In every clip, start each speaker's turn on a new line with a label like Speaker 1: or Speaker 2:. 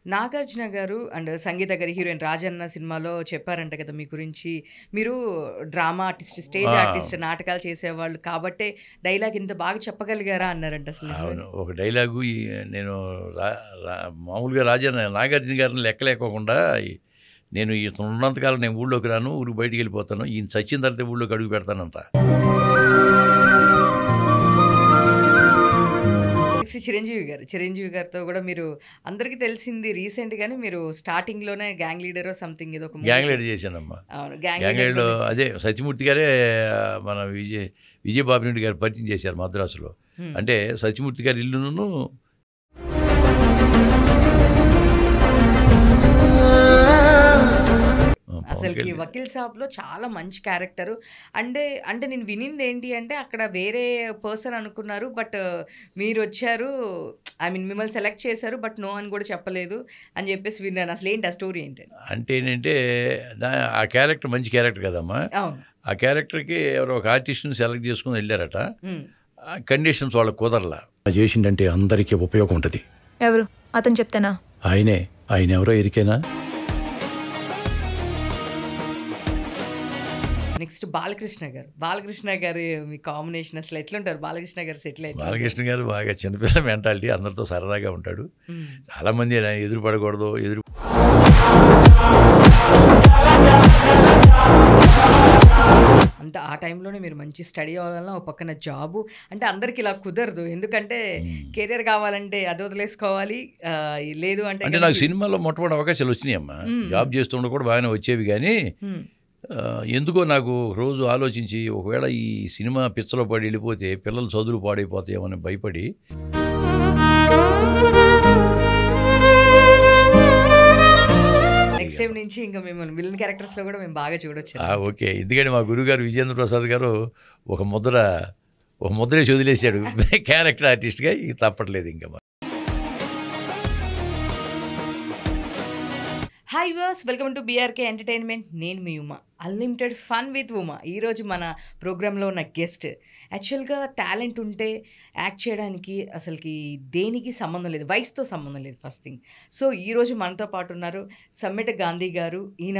Speaker 1: నాగార్జున గారు అండ్ సంగీత గారి హీరోయిన్ 'రాజన్న' సినిమాలో చెప్పారంట కదా మీ గురించి. మీరు డ్రామా ఆర్టిస్ట్, స్టేజ్ ఆర్టిస్ట్, నాటకాలు చేసేవాళ్ళు కాబట్టే డైలాగ్ ఇంత బాగా చెప్పగలిగారా అన్నారంట. అసలు
Speaker 2: అవును.
Speaker 1: నిజమేనా?
Speaker 2: ఒక డైలాగు నేను రా రా మామూలుగా నాగార్జున గారిని లెక్కలేకోకుండా నేను ఇతను ఉన్నంతకాలం నేను ఊళ్ళోకి రాను, ఊరికి బయటికెళ్ళిపోతాను. ఈయన చచ్చిన తర్వాత ఊళ్ళోకి అడుగు పెడతానంట.
Speaker 1: నెక్స్ట్ చిరంజీవి గారితో కూడా మీరు అందరికీ తెలిసింది రీసెంట్‌గానే మీరు స్టార్టింగ్‌లోనే 'గ్యాంగ్ లీడరో' సంథింగ్ ఏదో ఒక మూవీ
Speaker 2: గ్యాంగ్ లీడర్ చేశానమ్మా.
Speaker 1: అవును. 'గ్యాంగ్
Speaker 2: గ్యాంగ్ లీడర్‌లో
Speaker 1: లీడర్‌లోనే
Speaker 2: అదే
Speaker 1: చేశారు.
Speaker 2: సత్యమూర్తి గారే మన విజయబాబురెడ్డి గారు పరిచయం చేశారు మద్రాసులో.
Speaker 1: హ్మ్.
Speaker 2: అంటే సత్యమూర్తి గారి ఇల్లును పవన్
Speaker 1: అసలకి
Speaker 2: కళ్యాణ్
Speaker 1: 'వకీల్ సాబ్‌లో' చాలా మంచి క్యారెక్టరు. అంటే నేను వినిందేంటి అంటే అక్కడ వేరే పర్సన్ అనుకున్నారు. బట్ మీరొచ్చారు. ఐ మీన్ మిమ్మల్ని సెలెక్ట్ చేశారు. బట్ నో అని కూడా చెప్పలేదు అని చెప్పేసి విన్నాను. అసలేంటి ఆ స్టోరీ ఏంటండి?
Speaker 2: అంటే ఏంటంటే ఆ క్యారెక్టర్ మంచి క్యారెక్టర్ కదమ్మా.
Speaker 1: అవును.
Speaker 2: ఆ క్యారెక్టర్‌కి ఎవరో ఒక ఆర్టిస్ట్‌ని సెలెక్ట్ చేసుకొని వెళ్ళారట.
Speaker 1: హ్మ్.
Speaker 2: ఆ కండిషన్స్ వాళ్ళకి కుదరలా. చేసిండంటే అందరికీ ఉపయోగం ఉంటుంది.
Speaker 3: ఎవరు అతను చెప్తానా?
Speaker 2: ఆయన ఎవరో ఎరికేనా?
Speaker 1: నెక్స్ట్ బాలకృష్ణ గారి మీ కాంబినేషన్ అసలు ఎట్లుంటారు? బాలకృష్ణ గారు సెటిల్ ఎట్లా?
Speaker 2: బాలకృష్ణ గారు బాగా చిన్నపిల్ల మెంటాలిటీ, అందరితో సరదాగా ఉంటాడు.
Speaker 1: హ్మ్.
Speaker 2: చాలామంది ఆయన ఎదురు పడకూడదు,
Speaker 1: అంటే ఆ టైంలోనే మీరు మంచి స్టడీ అవ్వాలన్నా ఒక పక్కన జాబు. అంటే అందరికి ఇలా కుదరదు. ఎందుకంటే కెరియర్ కావాలంటే అది వదిలేసుకోవాలి. లేదు అంటే
Speaker 2: అంటే నాకు సినిమాలో మొట్టమొదటి అవకాశాలు వచ్చినాయమ్మా. జాబ్ చేస్తుండ కూడా బాగానే వచ్చేవి కానీ
Speaker 1: హ్మ్.
Speaker 2: ఎందుకో నాకు రోజు ఆలోచించి ఒకవేళ ఈ సినిమా పిచ్చలో పడి వెళ్ళిపోతే పిల్లలు చదువులు పాడైపోతాయేమని భయపడి
Speaker 1: నెక్స్ట్ టైం నుంచి ఇంకా మిమ్మల్ని విలన్ క్యారెక్టర్స్‌లో కూడా మేము బాగా చూడొచ్చు.
Speaker 2: ఓకే. ఎందుకంటే మా గురుగారు విజేంద్ర ప్రసాద్ గారు ఒక ముద్రేసి వదిలేశాడు క్యారెక్టర్ ఆర్టిస్ట్గా. ఇక తప్పట్లేదు ఇంకా.
Speaker 1: Hi viewers, welcome to BRK entertainment. నేను మీ Uma, unlimited fun with Uma. ఈరోజు మన ప్రోగ్రాంలో ఉన్న గెస్ట్ యాక్చువల్గా టాలెంట్ ఉంటే యాక్ట్ చేయడానికి అసలుకి దేనికి సంబంధం లేదు, వయసుతో సంబంధం లేదు ఫస్ట్ థింగ్. సో ఈరోజు మనతో పాటు ఉన్నారు సమ్మెట గాంధీ గారు. ఈయన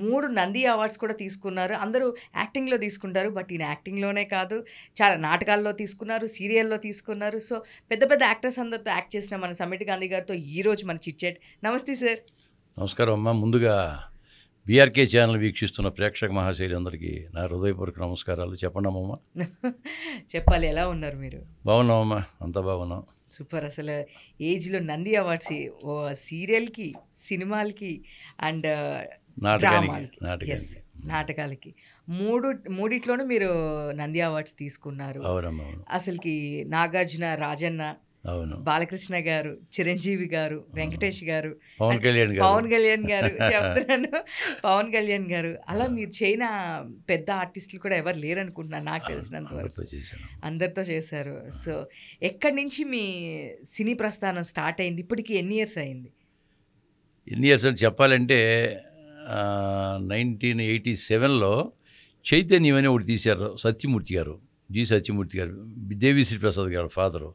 Speaker 1: 3 నంది అవార్డ్స్ కూడా తీసుకున్నారు. అందరూ యాక్టింగ్లో తీసుకుంటారు, బట్ ఈయన యాక్టింగ్లోనే కాదు, చాలా నాటకాల్లో తీసుకున్నారు, సీరియల్లో తీసుకున్నారు. సో పెద్ద పెద్ద యాక్టర్స్ అందరితో యాక్ట్ చేసిన మన సమ్మెట గాంధీ గారితో ఈరోజు మన చిట్ చాట్. నమస్తే సార్.
Speaker 2: నమస్కారం అమ్మా. ముందుగా బీఆర్కే ఛానల్ వీక్షిస్తున్న ప్రేక్షక మహాశైలందరికీ నా హృదయపూర్వక నమస్కారాలు. చెప్పండి అమ్మమ్మ.
Speaker 1: చెప్పాలి, ఎలా ఉన్నారు మీరు?
Speaker 2: బాగున్నామమ్మా, అంతా బాగున్నాం.
Speaker 1: సూపర్. అసలు ఏజ్లో నంది అవార్డ్స్ ఓ సీరియల్కి, సినిమాలకి అండ్ నాటకాలకి మూడిట్లోనూ మీరు నంది అవార్డ్స్ తీసుకున్నారు.
Speaker 2: అవునమ్మా.
Speaker 1: అసలుకి నాగార్జున, రాజన్న,
Speaker 2: అవును,
Speaker 1: బాలకృష్ణ గారు, చిరంజీవి గారు, వెంకటేష్ గారు,
Speaker 2: పవన్ కళ్యాణ్
Speaker 1: గారు చెప్తున్నాను, పవన్ కళ్యాణ్ గారు, అలా మీరు చేయన పెద్ద ఆర్టిస్టులు కూడా ఎవరు లేరనుకుంటున్నాను నాకు తెలిసినంత వరకు. అందరితో చేశారు. సో ఎక్కడి నుంచి మీ సినీ ప్రస్థానం స్టార్ట్ అయింది? ఇప్పటికి ఎన్ని ఇయర్స్ అయింది?
Speaker 2: ఎన్ని ఇయర్స్ అని చెప్పాలంటే 1987లో చైతన్యం అని ఒకటి తీశారు సత్యమూర్తి గారు, సత్యమూర్తి గారు, దేవిశ్రీ ప్రసాద్ గారు ఫాదరు.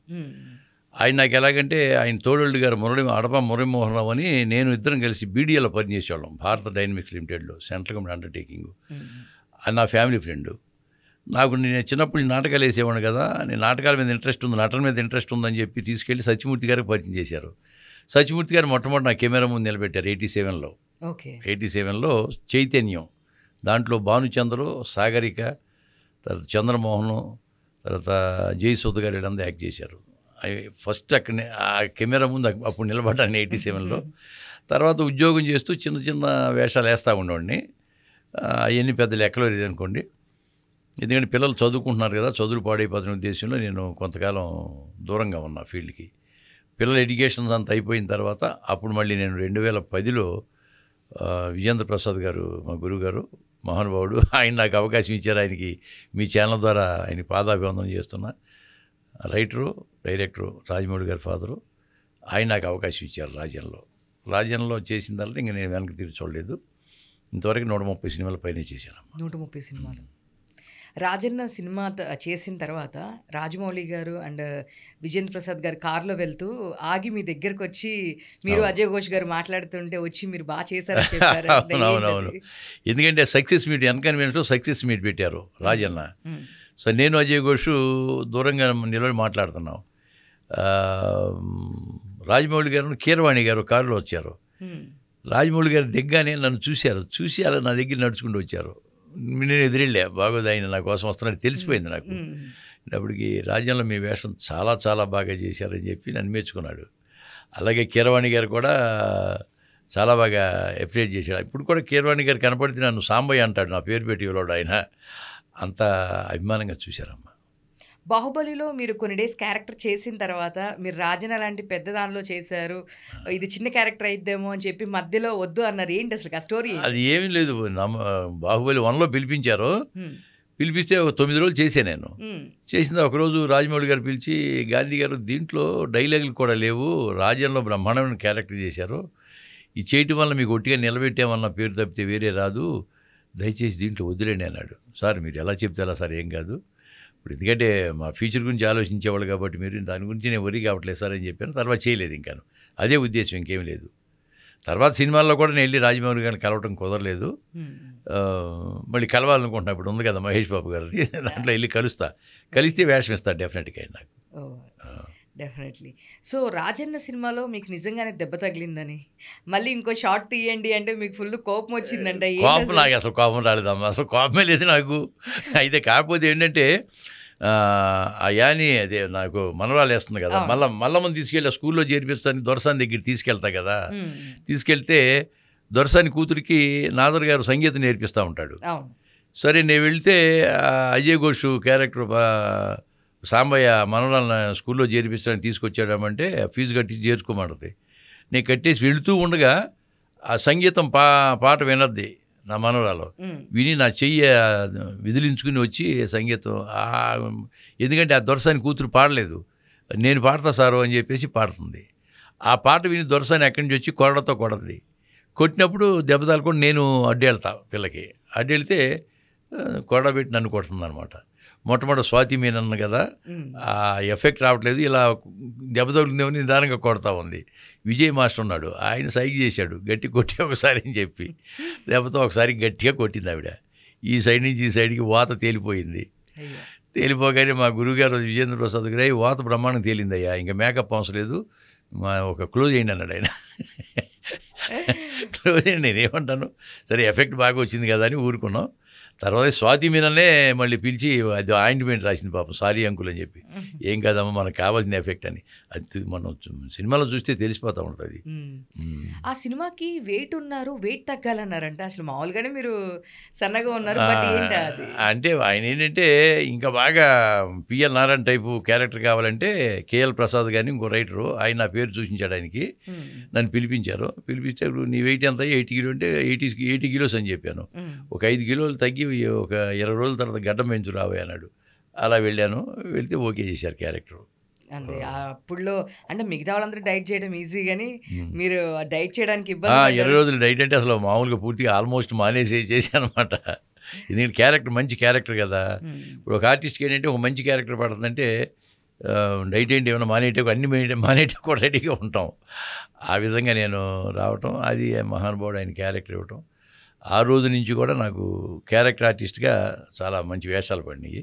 Speaker 2: ఆయన నాకు ఎలాగంటే ఆయన తోడళ్ళు గారు అడప మురళీమోహనరావు అని నేను ఇద్దరం కలిసి బీడీఏలో పనిచేసేవాళ్ళం, భారత డైనమిక్స్ లిమిటెడ్లో, సెంట్రల్ గవర్నమెంట్ అండర్టేకింగ్. నా ఫ్యామిలీ ఫ్రెండ్. నేను చిన్నప్పుడు నాటకాలు వేసేవాడిని కదా, నేను నాటకాల మీద ఇంట్రెస్ట్ ఉంది, నటన మీద ఇంట్రెస్ట్ ఉందని చెప్పి తీసుకెళ్ళి సత్యమూర్తి గారికి పరిచయం చేశారు. సత్యమూర్తి గారు మొట్టమొదటి నా కెమెరా ముందు నిలబెట్టారు 87లో. 87లో చైతన్యం, దాంట్లో భానుచంద్రు, సాగరిక, తర్వాత చంద్రమోహను, తర్వాత జయసుధ గారు వీళ్ళందరూ యాక్ట్ చేశారు. ఫస్ట్ అక్కడనే ఆ కెమెరా ముందు అప్పుడు నిలబడ్డాను 87లో. తర్వాత ఉద్యోగం చేస్తూ చిన్న చిన్న వేషాలు వేస్తూ ఉండేవాడిని. అవన్నీ పెద్ద లెక్కలో లేదనుకోండి. ఎందుకంటే పిల్లలు చదువుకుంటున్నారు కదా, చదువులు పాడైపోతున్న ఉద్దేశంలో నేను కొంతకాలం దూరంగా ఉన్నా ఫీల్డ్కి. పిల్లల ఎడ్యుకేషన్స్ అంతా అయిపోయిన తర్వాత అప్పుడు మళ్ళీ నేను 2010లో విజేంద్ర ప్రసాద్ గారు, మా గురువుగారు, మహానుభావుడు, ఆయన నాకు అవకాశం ఇచ్చారు. ఆయనకి మీ ఛానల్ ద్వారా ఆయనకి పాదాభివందనం చేస్తున్నా. రైటరు, డైరెక్టరు రాజమౌళి గారి ఫాదరు, ఆయన నాకు అవకాశం ఇచ్చారు రాజ్యంలో చేసిన తర్వాత ఇంకా నేను వెనక్కి తిరిగి చూడలేదు. ఇంతవరకు 130 సినిమాల పైన చేశాను.
Speaker 1: 130 సినిమాలు. రాజన్న సినిమా చేసిన తర్వాత రాజమౌళి గారు అండ్ విజేంద్ర ప్రసాద్ గారు కారులో వెళ్తూ ఆగి మీ దగ్గరకు వచ్చి మీరు అజయ్ ఘోష్ గారు మాట్లాడుతుంటే వచ్చి మీరు బాగా చేశారని చెప్పారు.
Speaker 2: అవునవును. ఎందుకంటే సక్సెస్ మీట్ ఎన్కన్వీనియన్స్లో సక్సెస్ మీట్ పెట్టారు రాజన్న. సో నేను అజయ్ ఘోష్ దూరంగా నిలబడి మాట్లాడుతున్నాం. రాజమౌళి గారు కీరవాణి గారు కారులో వచ్చారు. రాజమౌళి గారు దిగ్గానే నన్ను చూసి అలా నా దగ్గర నడుచుకుంటూ వచ్చారు. నేను ఎదురెళ్ళా, బాగోదు ఆయన నా కోసం వస్తున్నాడు తెలిసిపోయింది నాకు. అప్పటికి రాజ్యంలో మీ వేషం చాలా చాలా బాగా చేశారని చెప్పి నన్ను మెచ్చుకున్నాడు. అలాగే కీరవాణి గారు కూడా చాలా బాగా అప్రిషియేట్ చేశాడు. ఇప్పుడు కూడా కీరవాణి గారు కనపడితే నన్ను సాంబయ్య అంటాడు, నా పేరు పెట్టి ఇవ్వలేడు ఆయన. అంత అభిమానంగా చూశారమ్మ.
Speaker 1: బాహుబలిలో మీరు కొన్ని డేస్ క్యారెక్టర్ చేసిన తర్వాత మీరు రాజన్న లాంటి పెద్ద దానిలో చేశారు, ఇది చిన్న క్యారెక్టర్ అయిద్దేమో అని చెప్పి మధ్యలో వద్దు అన్నారు. ఏంటి అసలు ఆ స్టోరీ?
Speaker 2: అది ఏమీ లేదు. బాహుబలి 1లో పిలిపించారు. పిలిపిస్తే ఒక 9 రోజులు చేశాను నేను. చేసింది ఒకరోజు రాజమౌళి గారు పిలిచి, గాంధీ గారు దీంట్లో డైలాగులు కూడా లేవు, రాజ్యంలో బ్రహ్మాండమైన క్యారెక్టర్ చేశారు, ఇది చేయటం వల్ల మీకు ఒట్టిగా నిలబెట్టామన్న పేరు తప్పితే వేరే రాదు, దయచేసి దీంట్లో వదిలేండి అన్నాడు. సార్ మీరు ఎలా చెప్తే అలా సార్, ఏం కాదు, ఇప్పుడు ఎందుకంటే మా ఫ్యూచర్ గురించి ఆలోచించేవాళ్ళు కాబట్టి మీరు దాని గురించి నేను వరి కావట్లేదు సార్ అని చెప్పాను. తర్వాత చేయలేదు ఇంకాను, అదే ఉద్దేశం, ఇంకేం లేదు. తర్వాత సినిమాల్లో కూడా నేను వెళ్ళి రాజమౌళి గారిని కలవటం కుదరలేదు. మళ్ళీ కలవాలనుకుంటున్నా, ఇప్పుడు ఉంది కదా మహేష్ బాబు గారిది, దాంట్లో వెళ్ళి కలిస్తే వేషం ఇస్తాడు డెఫినెట్గా ఆయన నాకు.
Speaker 1: డెఫినెట్లీ. సో రాజన్న సినిమాలో మీకు నిజంగానే దెబ్బ తగిలిందని, మళ్ళీ ఇంకో షార్ట్ తీయండి అంటే మీకు ఫుల్ కోపం వచ్చిందంట.
Speaker 2: కోపం నాకు అసలు కోపం రాలేదమ్మా, అసలు కోపమే లేదు నాకు. అయితే కాకపోతే ఏంటంటే ఆ యాని అదే నాకు మనవరాలు వేస్తుంది కదా, మల్లమ్మని తీసుకెళ్ళి స్కూల్లో చేర్పిస్తాను, దొరసాని దగ్గర తీసుకెళ్తా కదా. తీసుకెళ్తే దొరసాని కూతురికి నాదర్ గారు సంగీతం నేర్పిస్తూ ఉంటాడు. సరే నేను వెళ్తే అజయ్ ఘోష్ క్యారెక్టర్ సాంబయ్య మనవరాలను స్కూల్లో చేర్పిస్తానని తీసుకొచ్చాడమంటే ఫీజు కట్టి చేర్చుకోమంటుంది. నేను కట్టేసి వెళుతూ ఉండగా ఆ సంగీతం పాట వినద్ది నా మనవరాలు. విని నా చెయ్యి విదిలించుకుని వచ్చి సంగీతం, ఎందుకంటే ఆ దొరసాని కూతురు పాడలేదు, నేను పాడతా సారు అని చెప్పేసి పాడుతుంది. ఆ పాట విని దొరసాని ఎక్కడి నుంచి వచ్చి కొరడతో కొడది. కొట్టినప్పుడు దెబ్బతాలు కూడా నేను అడ్డేళ్తా, పిల్లకి అడ్డెళ్తే కొరడబెట్టి నన్ను కొడుతుంది అనమాట. మొట్టమొదటి స్వాతి మీనన్న కదా, ఆ ఎఫెక్ట్ రావట్లేదు, ఇలా దెబ్బ తగులుతుందేమో నిదానంగా కొడతా ఉంది. విజయ్ మాస్టర్ ఉన్నాడు, ఆయన సైగ చేశాడు గట్టి కొట్టి ఒకసారి అని చెప్పి, దెబ్బతో ఒకసారి గట్టిగా కొట్టింది ఆవిడ. ఈ సైడ్ నుంచి ఈ సైడ్కి వాత తేలిపోయింది. తేలిపోగానే మా గురువుగారు విజేంద్ర ప్రసాద్ గారు, వాత బ్రహ్మాండం తేలిందయ్యా, ఇంకా మేకప్ అవసరం లేదు, ఒక క్లోజ్ చేయండి అన్నాడు ఆయన. క్లోజ్ చేయండి, నేనేమంటాను, సరే ఎఫెక్ట్ బాగా వచ్చింది కదా అని ఊరుకున్నాం. తర్వాత స్వాతి మీననే మళ్ళీ పిలిచి అది ఆయింట్మెంట్ రాసింది పాపం, సారీ అంకుల్ అని చెప్పి. ఏం కాదమ్మా మనకు కావాల్సిన ఎఫెక్ట్ అని, అది మనం సినిమాలో చూస్తే తెలిసిపోతూ ఉంటుంది.
Speaker 1: ఆ సినిమాకి వెయిట్ ఉన్నారు, వెయిట్ తగ్గాలన్నారంట, అసలు మామూలుగానే మీరు సన్నగా ఉన్నారు,
Speaker 2: అంటే ఆయన ఏంటంటే ఇంకా బాగా పిఎల్ నారాయణ టైపు క్యారెక్టర్ కావాలంటే కేఎల్ ప్రసాద్ గారిని ఇంకో రైటరు, ఆయన నా పేరు సూచించాడు ఆయనకి. నన్ను పిలిపించారు. పిలిపిస్తే నీ వెయిట్ ఎంత, 80 కిలో అంటే 80 కిలోస్ అని చెప్పాను. ఒక 5 కిలోలు తగ్గి ఒక 20 రోజుల తర్వాత గడ్డం పెంచు రావే అన్నాడు. అలా వెళ్ళాను. వెళ్తే ఓకే చేశారు క్యారెక్టర్.
Speaker 1: అంతే. అప్పుడులో అంటే మిగతా వాళ్ళందరూ డైట్ చేయడం ఈజీ, కానీ మీరు డైట్ చేయడానికి ఇబ్బంది.
Speaker 2: 20 రోజులు డైట్ అంటే అసలు మామూలుగా పూర్తిగా ఆల్మోస్ట్ మానేసి చేశాను అనమాట. ఎందుకంటే క్యారెక్టర్ మంచి క్యారెక్టర్ కదా. ఇప్పుడు ఒక ఆర్టిస్ట్కి ఏంటంటే ఒక మంచి క్యారెక్టర్ పడుతుందంటే డైట్ ఏంటి ఏమైనా మానేయటం, అన్ని మానేయటం కూడా రెడీగా ఉంటాం. ఆ విధంగా నేను రావటం, అది మహానుభావుడు ఆయన క్యారెక్టర్ ఇవ్వటం. ఆ రోజు నుంచి కూడా నాకు క్యారెక్టర్ ఆర్టిస్ట్గా చాలా మంచి వేషాలు పడినాయి.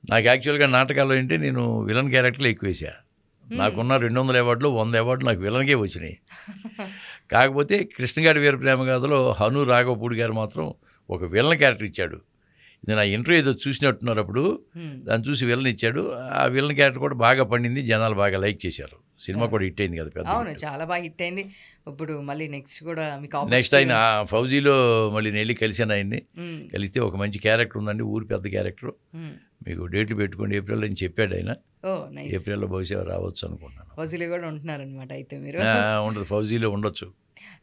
Speaker 2: నాకు యాక్చువల్గా నాటకాల్లో ఏంటి నేను విలన్ క్యారెక్టర్లు ఎక్కువ వేసా. నాకున్న 200 అవార్డులు 100 అవార్డులు నాకు విలన్కే వచ్చినాయి. కాకపోతే కృష్ణగాడి వీర ప్రేమగాథలో హను రాఘవపూడి గారు మాత్రం ఒక విలన్ క్యారెక్టర్ ఇచ్చాడు. ఇది నా ఇంటర్వ్యూ ఏదో చూసినట్టున్నారు అప్పుడు, దాన్ని చూసి విలన్ ఇచ్చాడు. ఆ విలన్ క్యారెక్టర్ కూడా బాగా పండింది, జనాలు బాగా లైక్ చేశారు. సినిమా కూడా హిట్ అయింది కదా, పెద్ద.
Speaker 1: అవును, చాలా బాగా హిట్ అయింది. ఇప్పుడు మళ్ళీ నెక్స్ట్ కూడా మీకు
Speaker 2: నెక్స్ట్ ఆయన ఫౌజీలో మళ్ళీ నేను వెళ్ళి కలిసాను ఆయన్ని. కలిస్తే ఒక మంచి క్యారెక్టర్ ఉందండి, ఊరి పెద్ద క్యారెక్టర్, మీకు డేట్లు పెట్టుకోండి ఏప్రిల్ అని చెప్పాడు ఆయన. ఏప్రిల్లో బహుశా రావచ్చు అనుకుంటున్నాను.
Speaker 1: ఫౌజీలో కూడా ఉంటున్నారనమాట అయితే మీరు?
Speaker 2: ఉండదు, ఫౌజీలో ఉండొచ్చు.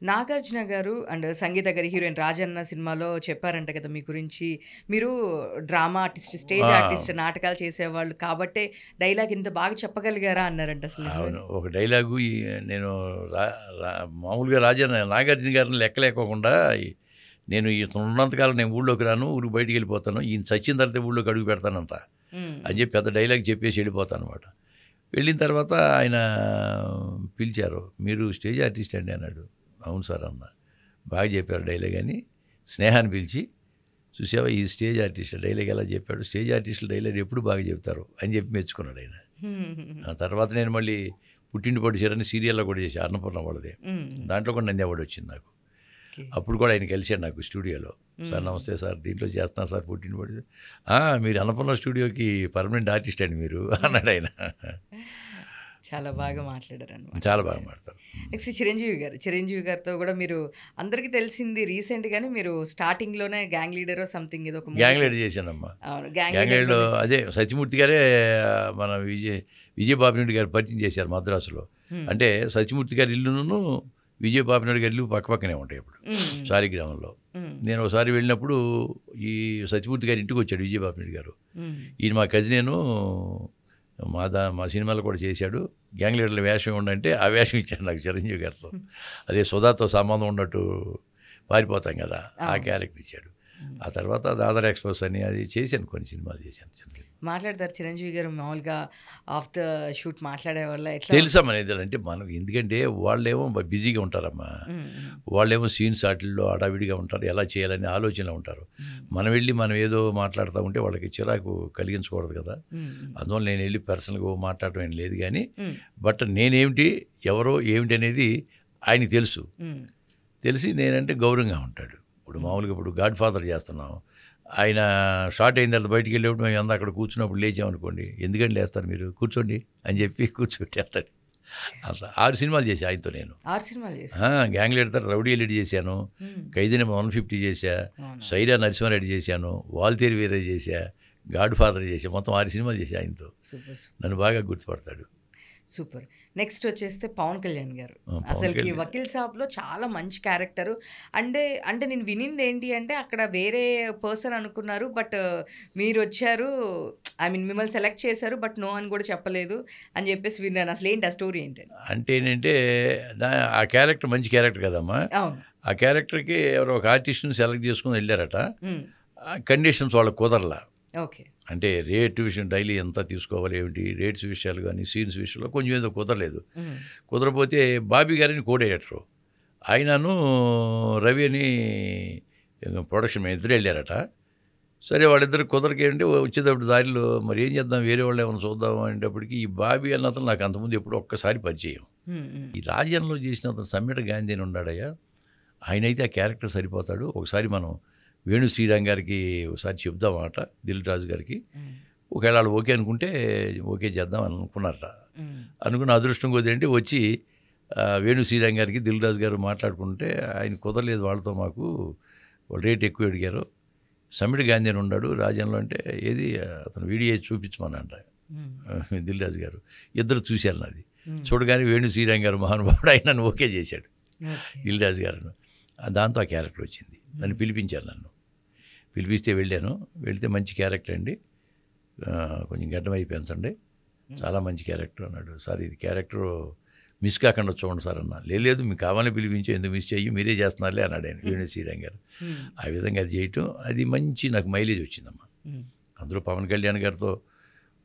Speaker 1: నాగార్జున గారు అండ్ సంగీత గారి హీరోయిన్ రాజన్న సినిమాలో చెప్పారంట కదా మీ గురించి, మీరు డ్రామా ఆర్టిస్ట్, స్టేజ్ ఆర్టిస్ట్, నాటకాలు చేసేవాళ్ళు కాబట్టే డైలాగ్ ఇంత బాగా చెప్పగలిగారా అన్నారంట. అసలు
Speaker 2: అవును, ఒక డైలాగు నేను మామూలుగా నాగార్జున గారిని లెక్కలేకోకుండా నేను ఇతను ఉన్నంతకాలం నేను ఊళ్ళోకి రాను, ఊరికి బయటికి వెళ్ళిపోతాను, ఈయన చచ్చిన తర్వాత ఊళ్ళోకి అడుగు పెడతానంట అని చెప్పి పెద్ద డైలాగ్ చెప్పేసి వెళ్ళిపోతాను అనమాట. వెళ్ళిన తర్వాత ఆయన పిలిచారు, మీరు స్టేజ్ ఆర్టిస్ట్ అండి అన్నాడు. అవును సార్ అన్న. బాగా చెప్పారు డైలాగ్ అని స్నేహాన్ని పిలిచి, చూసావా ఈ స్టేజ్ ఆర్టిస్ట్ డైలాగ్ ఎలా చెప్పాడు, స్టేజ్ ఆర్టిస్టులు డైలాగ్ ఎప్పుడు బాగా చెప్తారు అని చెప్పి మెచ్చుకున్నాడు ఆయన. ఆ తర్వాత నేను మళ్ళీ పుట్టింటిపాటు చీరని సీరియల్లో కూడా చేసి అన్నపూర్ణ వాళ్ళది, దాంట్లో కూడా నంది అవార్డు వచ్చింది నాకు. అప్పుడు కూడా ఆయన కలిశాడు నాకు స్టూడియోలో. సార్ నమస్తే సార్, దీంట్లో చేస్తున్నా సార్ పుట్టినపాటు. మీరు అన్నపూర్ణ స్టూడియోకి పర్మనెంట్ ఆర్టిస్ట్ అండి మీరు అన్నాడు ఆయన.
Speaker 1: చాలా బాగా మాట్లాడారు అన్నమాట.
Speaker 2: చాలా బాగా మాట్లాడతారు.
Speaker 1: నెక్స్ట్ చిరంజీవి గారితో కూడా మీరు అందరికీ తెలిసింది రీసెంట్గానే మీరు స్టార్టింగ్లోనే గ్యాంగ్ లీడర్ సంథింగ్ ఏదో ఒక
Speaker 2: గ్యాంగ్ లీడర్ చేశానమ్మా.
Speaker 1: గ్యాంగ్
Speaker 2: గ్యాంగ్ లీడర్లో అదే సత్యమూర్తి గారే మన విజయబాబునాయుడు గారు పరిచయం చేశారు మద్రాసులో. అంటే సత్యమూర్తి గారి ఇల్లును విజయబాబునాయుడు గారి ఇల్లు పక్కపక్కనే ఉంటాయి ఇప్పుడు సాలిగ్రామంలో. నేను ఒకసారి వెళ్ళినప్పుడు ఈ సత్యమూర్తి గారి ఇంటికి వచ్చాడు విజయబాబునాయుడు గారు. ఈయన మా కజినేను, మా సినిమాలో కూడా చేశాడు. గ్యాంగ్ లీడర్ల వేషం ఉండంటే ఆ వేషం ఇచ్చాడు నాకు చిరంజీవి గారితో. అదే సుధాతో సంబంధం ఉన్నట్టు పారిపోతాం కదా, ఆ క్యారెక్టర్ ఇచ్చాడు. ఆ తర్వాత దాదర్ ఎక్స్ప్రెస్ అని అది చేశాను, కొన్ని సినిమాలు చేశాను.
Speaker 1: మాట్లాడతారు చిరంజీవి గారు మామూలుగా ఆఫ్ ద షూట్ మాట్లాడే వల్ల
Speaker 2: తెలుసమ్మా అనేది అంటే మనం, ఎందుకంటే వాళ్ళేమో బిజీగా ఉంటారమ్మా, వాళ్ళేమో సీన్స్ వాటిల్లో అడావిడిగా ఉంటారు, ఎలా చేయాలని ఆలోచనలో ఉంటారు. మనం ఏదో మాట్లాడుతూ ఉంటే వాళ్ళకి చిరాకు కలిగించకూడదు కదా. అందువల్ల నేను వెళ్ళి పర్సనల్గా మాట్లాడటం ఏం లేదు. కానీ బట్ నేనేమిటి ఎవరో ఏమిటి అనేది ఆయనకి తెలిసి నేనంటే గౌరవంగా ఉంటాడు. ఇప్పుడు మామూలుగా ఇప్పుడు గాడ్ ఫాదర్ చేస్తున్నాం, ఆయన షార్ట్ అయిన తర్వాత బయటికి వెళ్ళేప్పుడు మేము అంతా అక్కడ కూర్చున్నప్పుడు లేచామనుకోండి, ఎందుకంటే లేస్తారు మీరు కూర్చోండి అని చెప్పి కూర్చోబెట్టేస్తాడు. అట్లా 6 సినిమాలు చేశాను ఆయనతో నేను.
Speaker 1: 6 సినిమాలు
Speaker 2: గ్యాంగ్ లీడర్ రౌడీ ఎలిడ్ చేశాను, ఖైదీ నెంబర్ 150 చేశా, సైరా నరసింహారెడ్డి చేశాను, వాల్తేరు వీరే చేశా, గాడ్ ఫాదర్ చేశా, మొత్తం 6 సినిమాలు చేశా ఆయనతో. నన్ను బాగా గుర్తుపడతాడు.
Speaker 1: సూపర్. నెక్స్ట్ వచ్చేస్తే పవన్ కళ్యాణ్ గారు. అసలుకి వకీల్ సాబ్లో చాలా మంచి క్యారెక్టరు. అంటే నేను వినింది ఏంటి అంటే అక్కడ వేరే పర్సన్ అనుకున్నారు, బట్ మీరు వచ్చారు, మిమ్మల్ని సెలెక్ట్ చేశారు, బట్ నో అని కూడా చెప్పలేదు అని చెప్పేసి విన్నాను. అసలు ఏంటి ఆ స్టోరీ ఏంటి?
Speaker 2: అంటే ఏంటంటే ఆ క్యారెక్టర్ మంచి క్యారెక్టర్ కదమ్మా.
Speaker 1: అవును.
Speaker 2: ఆ క్యారెక్టర్కి ఎవరో ఒక ఆర్టిస్ట్ని సెలెక్ట్ చేసుకుని వెళ్ళారట. కండిషన్స్ వాళ్ళకి కుదరలా.
Speaker 1: ఓకే.
Speaker 2: అంటే రేట్ విషయం డైలీ ఎంత తీసుకోవాలి ఏమిటి, రేట్స్ విషయాలు కానీ సీన్స్ విషయంలో కొంచెం ఏదో కుదరలేదు. కుదరపోతే బాబీ గారిని కో డైరెక్టరు, ఆయనను రవి అని ప్రొడక్షన్ మీద ఇద్దరు వెళ్ళారట. సరే వాళ్ళిద్దరు కుదరకేంటి వచ్చేటప్పుడు దారిలో మరి ఏం చేద్దాం, వేరే వాళ్ళు ఏమైనా చూద్దాం అనేటప్పటికి ఈ బాబీ అన్న అతను నాకు అంతకుముందు ఎప్పుడు ఒక్కసారి పరిచయం. ఈ రాజ్యంలో చేసిన అతను సమ్మెట గాంధీ అని ఉన్నాడయ్యా, ఆయన అయితే ఆ క్యారెక్టర్ సరిపోతాడు, ఒకసారి మనం వేణు శ్రీరామ్ గారికి ఒకసారి చెప్దాం అన్నమాట, దిల్ రాజు గారికి. ఒకవేళ వాళ్ళు ఓకే అనుకుంటే ఓకే చేద్దాం అని అనుకున్నారట. అనుకున్న అదృష్టం కొద్ది వచ్చి వేణు శ్రీరామ్ గారికి దిల్ రాజు గారు మాట్లాడుకుంటే ఆయన కుదరలేదు వాళ్ళతో, మాకు వాళ్ళు రేట్ ఎక్కువ అడిగారు, సమ్మిడి గాంధీ అని ఉన్నాడు రాజ్యంలో అంటే ఏది అతను వీడియో చూపించమనంట దిల్ రాజు గారు. ఇద్దరు చూశారు నాది. చూడగానే వేణు శ్రీరామ్ గారు మహానుభావుడు ఆయన ఓకే చేశాడు దిల్ రాజు గారు. దాంతో ఆ క్యారెక్టర్ వచ్చింది. నన్ను పిలిపించారు, పిలిపిస్తే వెళ్ళాను. వెళితే మంచి క్యారెక్టర్ అండి, కొంచెం గడ్డం అయిపోయించండి, చాలా మంచి క్యారెక్టర్ అన్నాడు. సార్ ఇది క్యారెక్టర్ మిస్ కాకుండా చూడండి సార్ అన్న. లేదు మీకు కావాలని పిలిపించే, ఎందుకు మిస్ చెయ్యి, మీరే చేస్తున్నారులే అన్నాడు ఆయన వేణు శ్రీరామ్ గారు. ఆ విధంగా అది చేయటం అది మంచి నాకు మైలేజ్ వచ్చిందమ్మా. అందులో పవన్ కళ్యాణ్ గారితో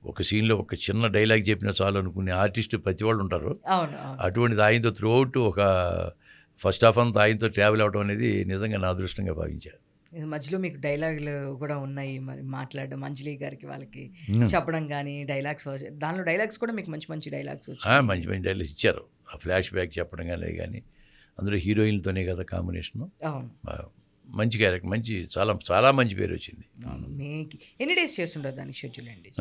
Speaker 2: ఒక సీన్లో ఒక చిన్న డైలాగ్ చెప్పినా చాలు అనుకునే ఆర్టిస్ట్ ప్రతి వాళ్ళు ఉంటారు. అటువంటిది ఆయనతో త్రూఅవుట్ ఒక ఫస్ట్ హాఫ్ అంతా ఆయనతో ట్రావెల్ అవడం అనేది నిజంగా నా అదృష్టంగా భావించాను.
Speaker 1: మధ్యలో మీకు డైలాగులు కూడా ఉన్నాయి, మరి మాట్లాడడం అంజలి గారికి వాళ్ళకి చెప్పడం కానీ డైలాగ్స్, దానిలో డైలాగ్స్ కూడా మీకు మంచి మంచి డైలాగ్స్
Speaker 2: మంచి మంచి డైలాగ్స్ ఇచ్చారు. ఆ ఫ్లాష్ బ్యాక్ చెప్పడం కానీ అందులో హీరోయిన్లతోనే కదా కాంబినేషను.
Speaker 1: అవును,
Speaker 2: మంచి క్యారెక్టర్, మంచి చాలా చాలా మంచి పేరు వచ్చింది.
Speaker 1: మీకు ఎన్ని డేస్ చేస్తుంటారు దానికి షెడ్యూల్ అండి?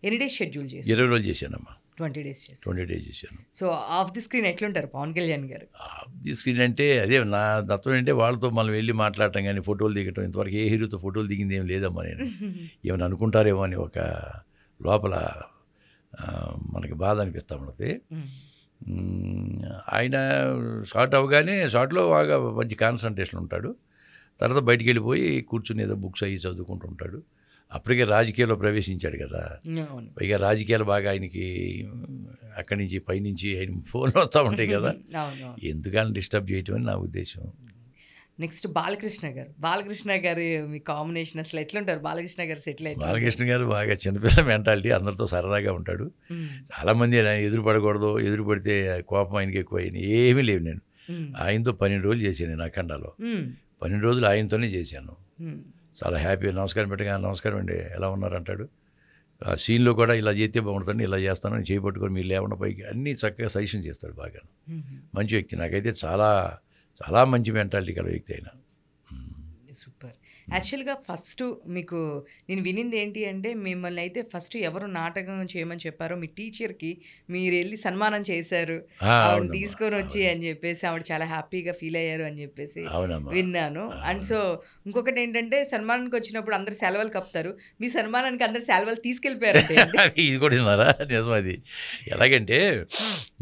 Speaker 1: ఎన్ని డేస్ షెడ్యూల్ చేసి?
Speaker 2: 20 రోజులు చేశానమ్మా.
Speaker 1: 20 డేస్ చేసి
Speaker 2: 20 డేస్ చేశాను.
Speaker 1: సో ఆఫ్ ది స్క్రీన్ ఎట్లుంటారు పవన్ కళ్యాణ్ గారు?
Speaker 2: ఆఫ్ ది స్క్రీన్ అంటే అదే నా తత్వం అంటే వాళ్ళతో మనం వెళ్ళి మాట్లాడటం కానీ ఫోటోలు దిగటం, ఇంతవరకు ఏ హీరోతో ఫోటోలు దిగింది ఏం లేదమ్మా. నేను ఏమైనా అనుకుంటారేమో అని ఒక లోపల మనకి బాధ అనిపిస్తూ ఉంటుంది. ఆయన షార్ట్ అవగానే షార్ట్లో బాగా మంచి కాన్సన్ట్రేషన్ ఉంటాడు. తర్వాత బయటికి వెళ్ళిపోయి కూర్చుని ఏదో బుక్స్ అయ్యి చదువుకుంటూ ఉంటాడు. అప్పటికే రాజకీయాల్లో ప్రవేశించాడు కదా, పైగా రాజకీయాలు బాగా ఆయనకి అక్కడి నుంచి పైనుంచి ఆయన ఫోన్లు వస్తూ ఉంటాయి కదా, ఎందుకని డిస్టర్బ్ చేయటం అని నా ఉద్దేశం.
Speaker 1: నెక్స్ట్ బాలకృష్ణ గారు మీ కాంబినేషన్ అసలు ఎట్లుంటారు? బాలకృష్ణ గారు సెటిల్ అయితే
Speaker 2: బాలకృష్ణ గారు బాగా చిన్నపిల్ల మెంటాలిటీ, అందరితో సరదాగా ఉంటాడు. చాలామంది ఆయన ఎదురు పడకూడదు, ఎదురు పడితే కోపం ఆయనకి ఎక్కువ అయింది. ఏమీ లేవు. నేను ఆయనతో 12 రోజులు చేశాను. నేను అఖండాలో 12 రోజులు ఆయనతోనే చేశాను. చాలా హ్యాపీ. నమస్కారం పెట్టగా నమస్కారం అండి ఎలా ఉన్నారు అంటాడు. ఆ సీన్లో కూడా ఇలా చేస్తే బాగుంటుందండి, ఇలా చేస్తాను అని చేపట్టుకొని మీరు లేకుండా పైకి అన్నీ చక్కగా సజెషన్ చేస్తాడు. బాగా మంచి వ్యక్తి. నాకైతే చాలా చాలా మంచి మెంటాలిటీ గల వ్యక్తి అయినా.
Speaker 1: సూపర్. యాక్చువల్గా ఫస్ట్ మీకు నేను వినింది ఏంటి అంటే, మిమ్మల్ని అయితే ఫస్ట్ ఎవరు నాటకం చేయమని చెప్పారో మీ టీచర్కి మీరు వెళ్ళి సన్మానం చేశారు, ఆవిడ తీసుకొని వచ్చి అని చెప్పేసి ఆవిడ చాలా హ్యాపీగా ఫీల్ అయ్యారు అని చెప్పేసి విన్నాను. అండ్ సో ఇంకొకటి ఏంటంటే, సన్మానానికి వచ్చినప్పుడు అందరు సెలవులు కప్తారు, మీ సన్మానానికి అందరు సెలవులు తీసుకెళ్ళిపోయారు.
Speaker 2: ఇది కూడా విన్నారా? నిజం. అది ఎలాగంటే,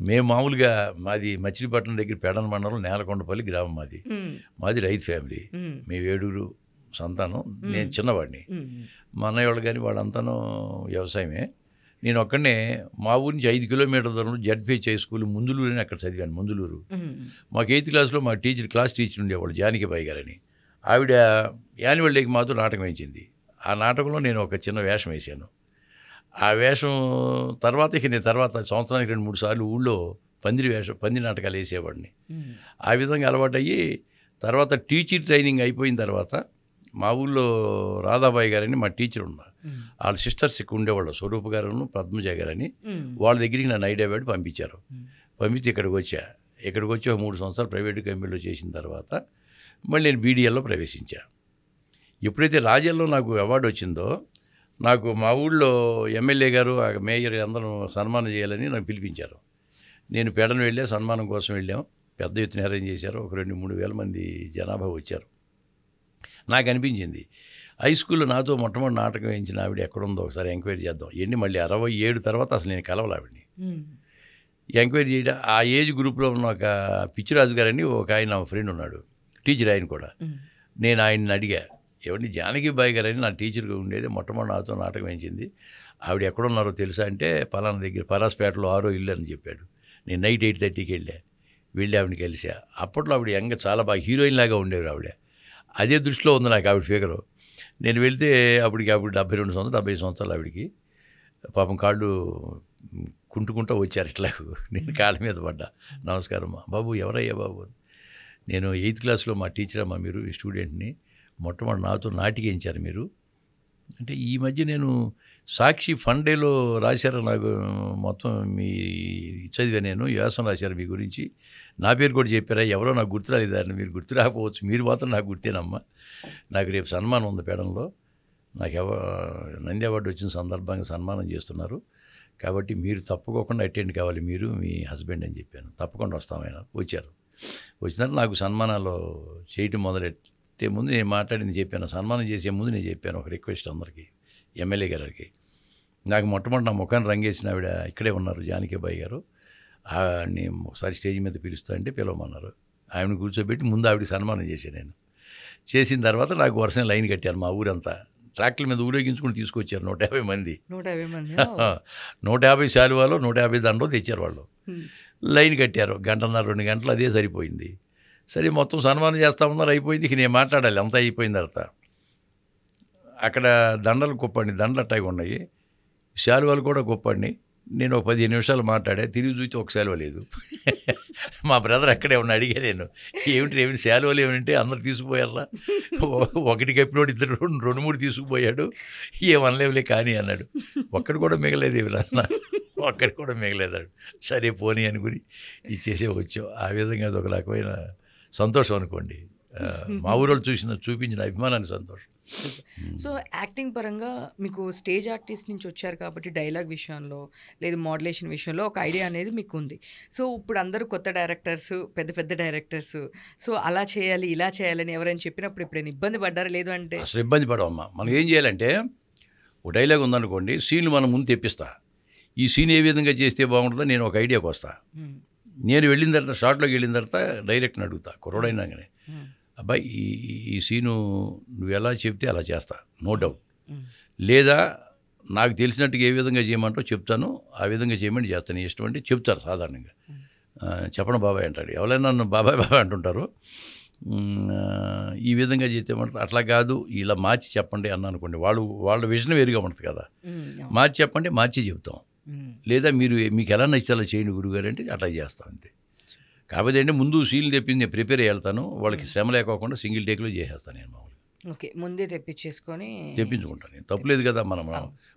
Speaker 2: మేము మామూలుగా మాది మచిలీపట్నం దగ్గర పెడన మండలం, నేలకొండపల్లి గ్రామం. మాది రైతు ఫ్యామిలీ. మేము 7 సంతానం. నేను చిన్నవాడిని. మా అన్నయ్య వాళ్ళు కానీ వాళ్ళంతాను వ్యవసాయమే. నేను ఒక్కడనే మా ఊరి నుంచి 5 కిలోమీటర్ల దూరంలో జడ్పిహెచ్ హై స్కూల్ ముందులూరు అని అక్కడ చదివాను. ముందులూరు. మాకు 8th క్లాస్లో మా క్లాస్ టీచర్ ఉండేవాళ్ళు, జానకిబాయి గారని. ఆవిడ యాన్యువల్ డేకి మాతో నాటకం వేయించింది. ఆ నాటకంలో నేను ఒక చిన్న వేషం వేశాను. ఆ వేషం తర్వాత నేను సంవత్సరానికి 2-3 సార్లు ఊళ్ళో పంది నాటకాలు వేసేవాడిని. ఆ విధంగా అలవాటయ్యి తర్వాత టీచర్ ట్రైనింగ్ అయిపోయిన తర్వాత మా ఊళ్ళో రాధాబాయి గారని మా టీచర్ ఉన్నారు. వాళ్ళ సిస్టర్స్ ఇక్కడ ఉండేవాళ్ళు, స్వరూప్ గారు, పద్మజ గారని. వాళ్ళ దగ్గరికి నన్ను ఐడియాబెట్టి పంపించారు. పంపించి ఇక్కడికి వచ్చి 3 సంవత్సరాలు ప్రైవేట్ కంపెనీలో చేసిన తర్వాత మళ్ళీ నేను బీడీఎల్లో ప్రవేశించాను. ఎప్పుడైతే రాజ్యాల్లో నాకు అవార్డు వచ్చిందో, నాకు మా ఊళ్ళో ఎమ్మెల్యే గారు, మేయర్ అందరూ సన్మానం చేయాలని నన్ను పిలిపించారు. నేను పెడను వెళ్ళా, సన్మానం కోసం వెళ్ళాం. పెద్ద ఎత్తున అరేంజ్ చేశారు. ఒక 2-3 వేల మంది జనాభా వచ్చారు. నాకు అనిపించింది, హై స్కూల్లో నాతో మొట్టమొదటి నాటకం వేయించిన ఆవిడ ఎక్కడుందో ఒకసారి ఎంక్వైరీ చేద్దాం. మళ్ళీ 67 తర్వాత అసలు నేను కలవాలి ఆవిడని. ఎంక్వైరీ చేయడం, ఆ ఏజ్ గ్రూప్లో ఉన్న ఒక పిచ్చిరాజు గారని ఒక ఆయన ఫ్రెండ్ ఉన్నాడు, టీచర్. ఆయన కూడా నేను ఆయన్ని అడిగా, ఏమండి జానకిబాయి గారని నా టీచర్గా ఉండేది, మొట్టమొదటి నాతో నాటకం వేయించింది, ఆవిడ ఎక్కడున్నారో తెలుసా అంటే, పలానా దగ్గర పరాస్పేటలో 6వ ఇల్లు అని చెప్పాడు. నేను నైట్ 8:30కి వెళ్ళి ఆవిడని కలిసా. అప్పట్లో ఆవిడ చాలా బాగా హీరోయిన్ లాగా ఉండేవారు ఆవిడ. అదే దృష్టిలో ఉంది నాకు ఆవిడ ఫిగరు. నేను వెళ్తే అప్పుడు 72 సంవత్సరాలు 70 సంవత్సరాలు ఆవిడకి. పాపం కాళ్ళు కుంటుకుంటూ వచ్చారు ఇట్లా. నేను కాళ్ళ మీద పడ్డా. నమస్కారం అమ్మా. బాబు ఎవరయ్యా బాబు? నేను 8th క్లాస్లో మా టీచర్ అమ్మా, మీరు ఈ స్టూడెంట్ని, మొట్టమొదటి నాతో నాటికేయించారు మీరు అంటే. ఈ మధ్య నేను సాక్షి ఫన్ డేలో రాశారు నాకు, మొత్తం మీ చదివా నేను, వ్యాసం రాశారు మీ గురించి, నా పేరు కూడా చెప్పారా, ఎవరో నాకు గుర్తు రాలేదాన్ని, మీరు గుర్తు రాకపోవచ్చు, మీరు మాత్రం నాకు గుర్తేనమ్మా. నాకు రేపు సన్మానం ఉంది పేడంలో, నాకు నంది అవార్డు వచ్చిన సందర్భంగా సన్మానం చేస్తున్నారు, కాబట్టి మీరు తప్పుకోకుండా అటెండ్ కావాలి, మీరు మీ హస్బెండ్ అని చెప్పాను. తప్పకుండా వస్తామైనా. వచ్చినారు. నాకు సన్మానాలు చేయటం మొదలెట్టే ముందు నేను మాట్లాడింది చెప్పాను, సన్మానం చేసే ముందు నేను చెప్పాను ఒక రిక్వెస్ట్ అందరికీ, ఎమ్మెల్యే గారికి. నాకు మొట్టమొదటి నా ముఖాన్ని రంగేసిన ఆవిడ ఇక్కడే ఉన్నారు, జానకిబాయి గారు. నేను ఒకసారి స్టేజ్ మీద పిలుస్తా అంటే పిలవమన్నారు. ఆవిడని కూర్చోబెట్టి ముందు ఆవిడకి సన్మానం చేశాను. నేను చేసిన తర్వాత నాకు వరుసనే లైన్ కట్టారు. మా ఊరంతా ట్రాక్టర్ల మీద ఊరేగించుకుని తీసుకొచ్చారు 150 మంది. 150 శాలువాలో 150 దండో తెచ్చారు వాళ్ళు. లైన్ కట్టారు. 1.5-2 గంటలు అదే సరిపోయింది. సరే మొత్తం సన్మానం చేస్తా ఉన్నారు, అయిపోయింది. ఇక నేను మాట్లాడాలి. అంతా అయిపోయిన తర్వాత అక్కడ దండలు గొప్పండి, దండలు అట్టాగా ఉన్నాయి, శాలువాలు కూడా గొప్పండి. నేను ఒక 15 నిమిషాలు మాట్లాడా. తిరిగి చూస్తే ఒక శాలువ లేదు. మా బ్రదర్ అక్కడే ఉన్న. అడిగా నేను, ఏమిటి శాలువలు ఏమంటే, అందరు తీసుకుపోయారా, ఒకటి కప్పినోడు 2-3 తీసుకుపోయాడు, ఏమనలేవులే కానీ అన్నాడు. ఒక్కడు కూడా మిగలేదు ఇవిలన్నా, ఒక్కడి కూడా మిగలేదాడు. సరే పోనీ అనుకుని ఇచ్చేసే వచ్చాం. ఆ విధంగా అది ఒక రకమైన సంతోషం అనుకోండి. మా ఊరోళ్ళు చూపించిన అభిమానాన్ని సంతోషం.
Speaker 1: సో యాక్టింగ్ పరంగా మీకు స్టేజ్ ఆర్టిస్ట్ నుంచి వచ్చారు కాబట్టి డైలాగ్ విషయంలో లేదు మోడ్యులేషన్ విషయంలో ఒక ఐడియా అనేది మీకు ఉంది. సో ఇప్పుడు అందరూ కొత్త డైరెక్టర్స్, పెద్ద డైరెక్టర్స్, సో అలా చేయాలి ఇలా చేయాలని ఎవరైనా చెప్పినప్పుడు ఎప్పుడైనా ఇబ్బంది పడ్డారా? లేదు అంటే
Speaker 2: అసలు ఇబ్బంది పడవమ్మా. మనం ఏం చేయాలంటే, ఒక డైలాగ్ ఉందనుకోండి, సీన్లు మనం ముందు తెప్పిస్తా, ఈ సీన్ ఏ విధంగా చేస్తే బాగుంటుందో నేను ఒక ఐడియాకి వస్తా. నేను వెళ్ళిన తర్వాత, షార్ట్లోకి వెళ్ళిన తర్వాత డైరెక్ట్ని అడుగుతా, కుర్రోడైనాకనే, అబ్బాయి ఈ సీను నువ్వు ఎలా చెప్తే అలా చేస్తా, నో డౌట్. లేదా నాకు తెలిసినట్టుగా ఏ విధంగా చేయమంటో చెప్తాను, ఆ విధంగా చేయమని చేస్తాను, ఇష్టం అంటే చెప్తారు సాధారణంగా. చెప్పడం బాబాయ్ అంటాడు. ఎవరైనా నన్ను బాబాయ్ అంటుంటారు. ఈ విధంగా చేస్తే మనకు అట్లా కాదు, ఇలా మార్చి చెప్పండి అన్న అనుకోండి, వాళ్ళ విజన్ వేరుగా ఉంటుంది కదా. మార్చి చెప్పండి, మార్చి చెప్తాం. లేదా మీకు ఎలా నచ్చితే అలా చేయండి గురుగారు అంటే అట్లా చేస్తాం అంతే. కాకపోతే అంటే ముందు సీల్ తెప్పింది నేను ప్రిపేర్ వెళ్తాను, వాళ్ళకి శ్రమ లేకోకుండా సింగిల్ టేక్లో చేసేస్తాను నేను మామూలుగా.
Speaker 1: ఓకే, ముందే
Speaker 2: తెప్పించుకుంటాను నేను, తప్పులేదు కదా,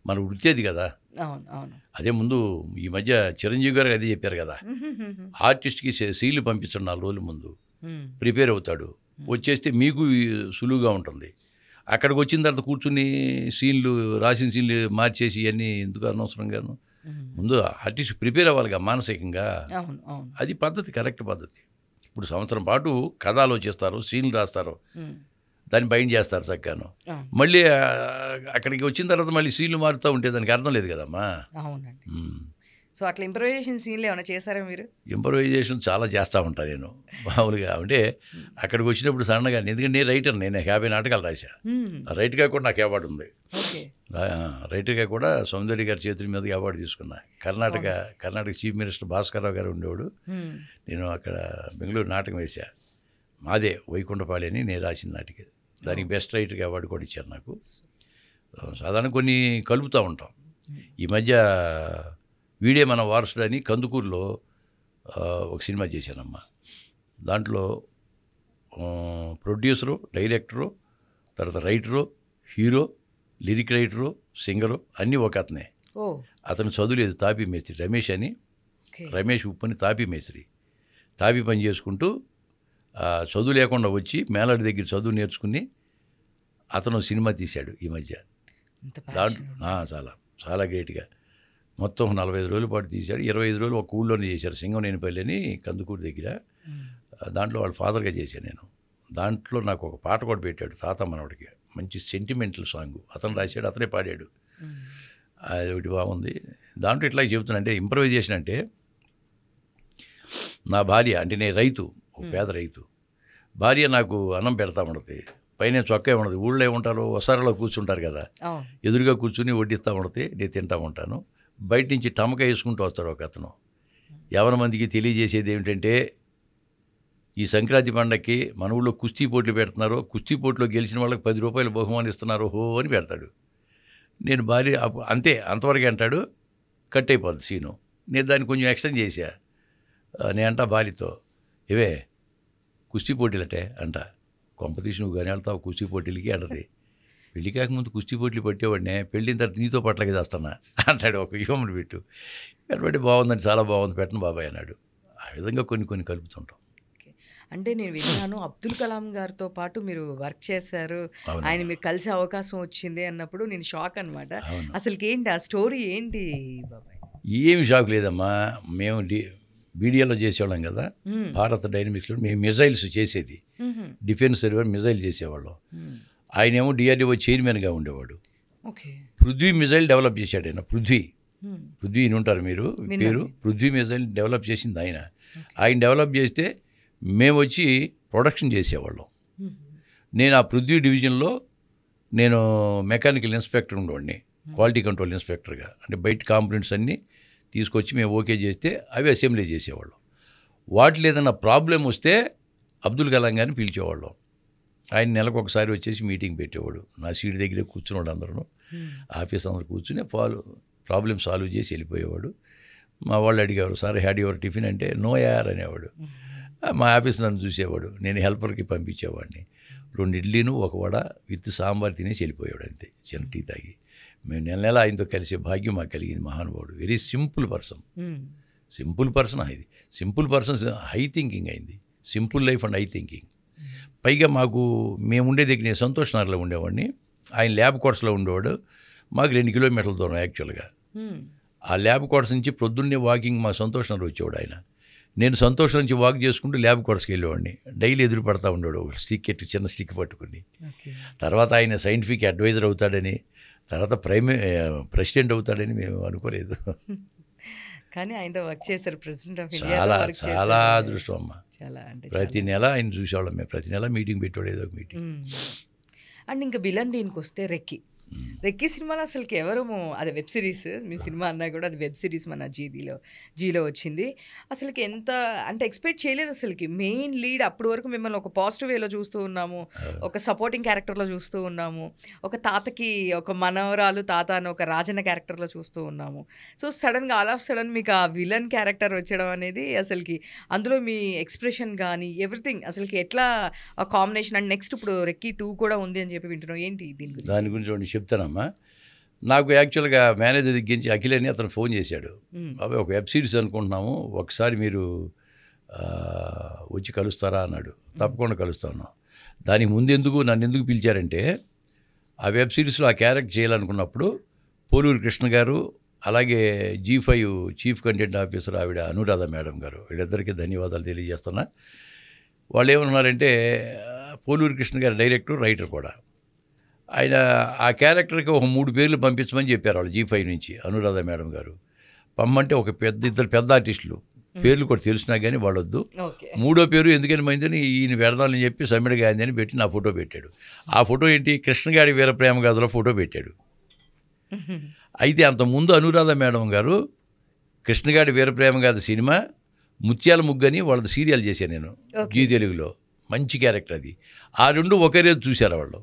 Speaker 2: మన వృత్తేది కదా. అదే ముందు ఈ మధ్య చిరంజీవి గారు అదే చెప్పారు కదా, ఆర్టిస్ట్కి సీలు పంపించండి 4 రోజుల ముందు, ప్రిపేర్ అవుతాడు, వచ్చేస్తే మీకు సులువుగా ఉంటుంది. అక్కడికి వచ్చిన తర్వాత కూర్చుని రాసిన సీన్లు మార్చేసి ఇవన్నీ ఎందుకు అనవసరంగాను. ముందు ఆర్టిస్ట్ ప్రిపేర్ అవ్వాలిగా మానసికంగా. అది పద్ధతి, కరెక్ట్ పద్ధతి. ఇప్పుడు సంవత్సరం పాటు కథ ఆలోచిస్తారు, సీన్లు రాస్తారు, దాన్ని బైండ్ చేస్తారు చక్కగాను. మళ్ళీ అక్కడికి వచ్చిన తర్వాత మళ్ళీ సీన్లు మారుతూ ఉంటే దానికి అర్థం లేదు కదమ్మా.
Speaker 1: అవునండి. సో అట్లా ఇంప్రవైజేషన్ సీన్లు ఏమైనా చేశారా మీరు?
Speaker 2: ఇంప్రవైజేషన్ చాలా చేస్తూ ఉంటాను నేను మామూలుగా. అంటే అక్కడికి వచ్చినప్పుడు సడన్గా, ఎందుకంటే నేను రైటర్, నేను 50 నాటకాలు రాశా. రైటర్గా కూడా నాకు అవార్డు ఉంది. రైటర్గా కూడా సౌందర్య గారి చేతుల మీదకి అవార్డు తీసుకున్నా. కర్ణాటక చీఫ్ మినిస్టర్ భాస్కర్రావు గారు ఉండేవాడు, నేను అక్కడ బెంగళూరు నాటకం వేశా, మాదే వైకుంఠపాళి అని నేను రాసిన నాటిక, దానికి బెస్ట్ రైటర్గా అవార్డు కూడా ఇచ్చారు నాకు. సాధారణ కొన్ని కలుపుతూ ఉంటాం. ఈ మధ్య వీడే మన వారసుడు అని కందుకూరులో ఒక సినిమా చేశానమ్మా. దాంట్లో ప్రొడ్యూసరు, డైరెక్టరు, తర్వాత writer, hero, lyric writer, singer అన్నీ ఒక అతనే. అతను చదువులేదు, తాపీ మేస్త్రి రమేష్ అని, రమేష్ ఉప్పని తాపీ మేస్త్రి. తాపీ పని చేసుకుంటూ చదువు లేకుండా వచ్చి మేలాడి దగ్గర చదువు నేర్చుకుని అతను సినిమా తీశాడు ఈ మధ్య. దాంట్లో చాలా చాలా గ్రేట్గా మొత్తం 45 రోజుల పాటు తీశాడు. 25 రోజులు ఒక ఊళ్ళోనే చేశారు, సింగంనేనిపల్లి అని కందుకూరు దగ్గర. దాంట్లో వాళ్ళ ఫాదర్గా చేశాను నేను. దాంట్లో నాకు ఒక పాట కూడా పెట్టాడు, తాత మనవడికి, మంచి సెంటిమెంటల్ సాంగ్ అతను రాశాడు, అతనే పాడాడు. అది ఒకటి బాగుంది. దాంట్లో ఇట్లా చెబుతున్నా, అంటే ఇంప్రవైజేషన్ అంటే నా భార్య, అంటే నేను రైతు, ఒక పేద రైతు, భార్య నాకు అన్నం పెడతా ఉండదు, పైన చొక్కా ఉండదు, ఊళ్ళో ఏముంటారు వసారాలో కూర్చుంటారు కదా, ఎదురుగా కూర్చుని వడ్డిస్తూ ఉండదు, నేను తింటా ఉంటాను. బయట నుంచి టమకా వేసుకుంటూ వస్తాడు ఒక అతను. ఎవరి మందికి తెలియజేసేది ఏమిటంటే, ఈ సంక్రాంతి పండగకి మన ఊళ్ళో కుస్తీ పోట్లు పెడుతున్నారు, కుస్తీ పోట్లో గెలిచిన వాళ్ళకి 10 రూపాయలు బహుమానం ఇస్తున్నారు హో అని పెడతాడు. నేను భార్య అంతే, అంతవరకు అంటాడు, కట్ అయిపోద్ది సీను. నేను దాన్ని కొంచెం ఎక్స్టెండ్ చేశా. నేను అంటా భార్యతో, ఇవే కుస్తీ పోటీలటే అంట, కొంపతీసి నువ్వు కానీ వెళ్తావు కుస్తీ పోటీలకి అంటది. పెళ్లి కాకముందు కుస్తీ పోటీలు పట్టేవాడినే, పెళ్ళిన తర్వాత నీతో పట్లకి చేస్తానా అంటాడు ఒక యువముని పెట్టు. కాబట్టి బాగుందని, చాలా బాగుంది, పెట్టను బాబాయ్ అన్నాడు. ఆ విధంగా కొన్ని కలుపుతుంటాం.
Speaker 1: అంటే నేను విన్నాను, అబ్దుల్ కలాం గారితో పాటు మీరు వర్క్ చేశారు, ఆయన మీరు కలిసే అవకాశం వచ్చింది అన్నప్పుడు నేను షాక్ అనమాట. అసలుకి ఏంటి ఆ స్టోరీ ఏంటి బాబాయ్?
Speaker 2: ఏమి షాక్ లేదమ్మా. మేము బీడియాలో చేసేవాళ్ళం కదా, భారత్ డైనమిక్స్లో మేము మిజైల్స్ చేసేది, డిఫెన్స్ సర్వీస్ మిజైల్ చేసేవాళ్ళం. ఆయనేమో డిఆర్డిఓ చైర్మన్గా ఉండేవాడు. పృథ్వీ మిజైల్ డెవలప్ చేశాడు ఆయన. పృథ్వీ ఉంటారు మీరు పేరు, పృథ్వీ మిజైల్ డెవలప్ చేసింది ఆయన. ఆయన డెవలప్ చేస్తే మేము వచ్చి ప్రొడక్షన్ చేసేవాళ్ళం. నేను ఆ పృథ్వీ డివిజన్లో నేను మెకానికల్ ఇన్స్పెక్టర్ ఉండేవాడిని, క్వాలిటీ కంట్రోల్ ఇన్స్పెక్టర్గా. అంటే బయట కాంపోనెంట్స్ అన్నీ తీసుకొచ్చి మేము ఓకే చేస్తే అవి అసెంబ్లీ చేసేవాళ్ళం. వాటిలో ఏదైనా ప్రాబ్లం వస్తే అబ్దుల్ కలాం గారిని పిలిచేవాళ్ళం. ఆయన నెలకు ఒకసారి వచ్చేసి మీటింగ్ పెట్టేవాడు. నా సీట్ దగ్గరే కూర్చునేవాడు, అందరూ ఆఫీస్ అందరూ కూర్చుని ప్రాబ్లమ్ సాల్వ్ చేసి వెళ్ళిపోయేవాడు. మా వాళ్ళు అడిగేవారు, సార్ హ్యాడ్ యువర్ టిఫిన్ అంటే నో యార్ అనేవాడు. మా ఆఫీస్ నన్ను చూసేవాడు, నేను హెల్పర్కి పంపించేవాడిని. 2 ఇడ్లీను 1 వడ విత్ సాంబార్ తినేసి వెళ్ళిపోయాడు అంతే, చిన్న టీ తాగి. మేము నెల ఆయనతో కలిసే భాగ్యం మాకు కలిగింది. మహానుభావుడు, వెరీ సింపుల్ పర్సన్. ఇది సింపుల్ పర్సన్, హై థింకింగ్ అయింది. Simple life and high thinking. పైగా మేము ఉండే దగ్గర నేను సంతోష్ నగర్లో ఉండేవాడిని, ఆయన ల్యాబ్ క్వార్టర్స్లో ఉండేవాడు. మాకు 2 కిలోమీటర్ల దూరం యాక్చువల్గా. ఆ ల్యాబ్ క్వార్టర్స్ నుంచి ప్రొద్దున్నే వాకింగ్ మా సంతోష్ నగర్ వచ్చేవాడు ఆయన. నేను సంతోషం నుంచి వాక్ చేసుకుంటూ ల్యాబ్ క్వార్టర్స్కి వెళ్ళేవాడిని. డైలీ ఎదురు పడతా ఉండేవాడు, ఒక చిన్న స్టిక్ పట్టుకుని. తర్వాత ఆయన సైంటిఫిక్ అడ్వైజర్ అవుతాడని, తర్వాత ప్రెసిడెంట్ అవుతాడని మేము అనుకోలేదు.
Speaker 1: కానీ ఆయనతో వర్క్ చేశారు, ప్రెసిడెంట్ ఆఫ్
Speaker 2: ఇండియా. చాలా అదృష్టం అమ్మ. ప్రతి నెల ఆయన చూసేవాళ్ళం మేము, ప్రతి నెల మీటింగ్ పెట్టాడు, ఏదో ఒక మీటింగ్.
Speaker 1: అండ్ ఇంకా విలన్ దీనికి వస్తే రెక్కి రెక్కీ సినిమాలో అసలుకి ఎవరము అది వెబ్ సిరీస్. మీ సినిమా అన్నా కూడా అది వెబ్ సిరీస్ మన జీలో వచ్చింది. అసలుకి ఎంత అంటే ఎక్స్పెక్ట్ చేయలేదు అసలుకి. మెయిన్ లీడ్ అప్పటి వరకు మిమ్మల్ని ఒక పాజిటివ్ వేలో చూస్తూ ఉన్నాము, ఒక సపోర్టింగ్ క్యారెక్టర్లో చూస్తూ ఉన్నాము, ఒక తాతకి ఒక మనవరాలు తాత అని ఒక రాజన్న క్యారెక్టర్లో చూస్తూ ఉన్నాము. సో సడన్గా ఆల్ ఆఫ్ సడన్ మీకు ఆ విలన్ క్యారెక్టర్ వచ్చడం అనేది అసలుకి అందులో మీ ఎక్స్ప్రెషన్ కానీ ఎవ్రీథింగ్ అసలుకి ఎట్లా ఆ కాంబినేషన్. అండ్ నెక్స్ట్ ఇప్పుడు రెక్కీ 2 కూడా ఉంది అని చెప్పి వింటున్నాం. ఏంటి దీని గురించి?
Speaker 2: దాని గురించి చెప్తానమ్మా. నాకు యాక్చువల్గా మేనేజర్ దగ్గరించి అఖిల్ అని అతను ఫోన్ చేశాడు. అవి ఒక వెబ్ సిరీస్ అనుకుంటున్నాము, ఒకసారి మీరు వచ్చి కలుస్తారా అన్నాడు. తప్పకుండా కలుస్తాను. దానికి ముందెందుకు నన్ను ఎందుకు పిలిచారంటే ఆ వెబ్ సిరీస్లో ఆ క్యారెక్టర్ చేయాలనుకున్నప్పుడు పోలూరు కృష్ణ గారు, అలాగే G5 చీఫ్ కంటెంట్ ఆఫీసర్ ఆవిడ అనురాధ మేడం గారు, వీళ్ళిద్దరికీ ధన్యవాదాలు తెలియజేస్తున్నా. వాళ్ళు ఏమన్నారంటే పోలూరు కృష్ణ గారు డైరెక్టర్, రైటర్ కూడా. ఆయన ఆ క్యారెక్టర్కి ఒక 3 పేర్లు పంపించమని చెప్పారు వాళ్ళు G5 నుంచి. అనురాధ మేడం గారు పంపమంటే ఒక ఇద్దరు పెద్ద ఆర్టిస్టులు పేర్లు కూడా తెలిసినా కానీ వాళ్ళొద్దు, 3వ పేరు ఎందుకని మైందని ఈయన పెడదామని చెప్పి సమ్మిడి గాంధీ అని పెట్టి నా ఫోటో పెట్టాడు. ఆ ఫోటో ఏంటి, కృష్ణగాడి వీరప్రేమ గాథలో ఫోటో పెట్టాడు. అయితే అంతకుముందు అనురాధ మేడం గారు కృష్ణగాడి వీరప్రేమ గాథ సినిమా ముత్యాల ముగ్గని వాళ్ళది సీరియల్ చేశాను నేను జీ తెలుగులో. మంచి క్యారెక్టర్ అది. ఆ 2 ఒకే రోజు చూశారు వాళ్ళు.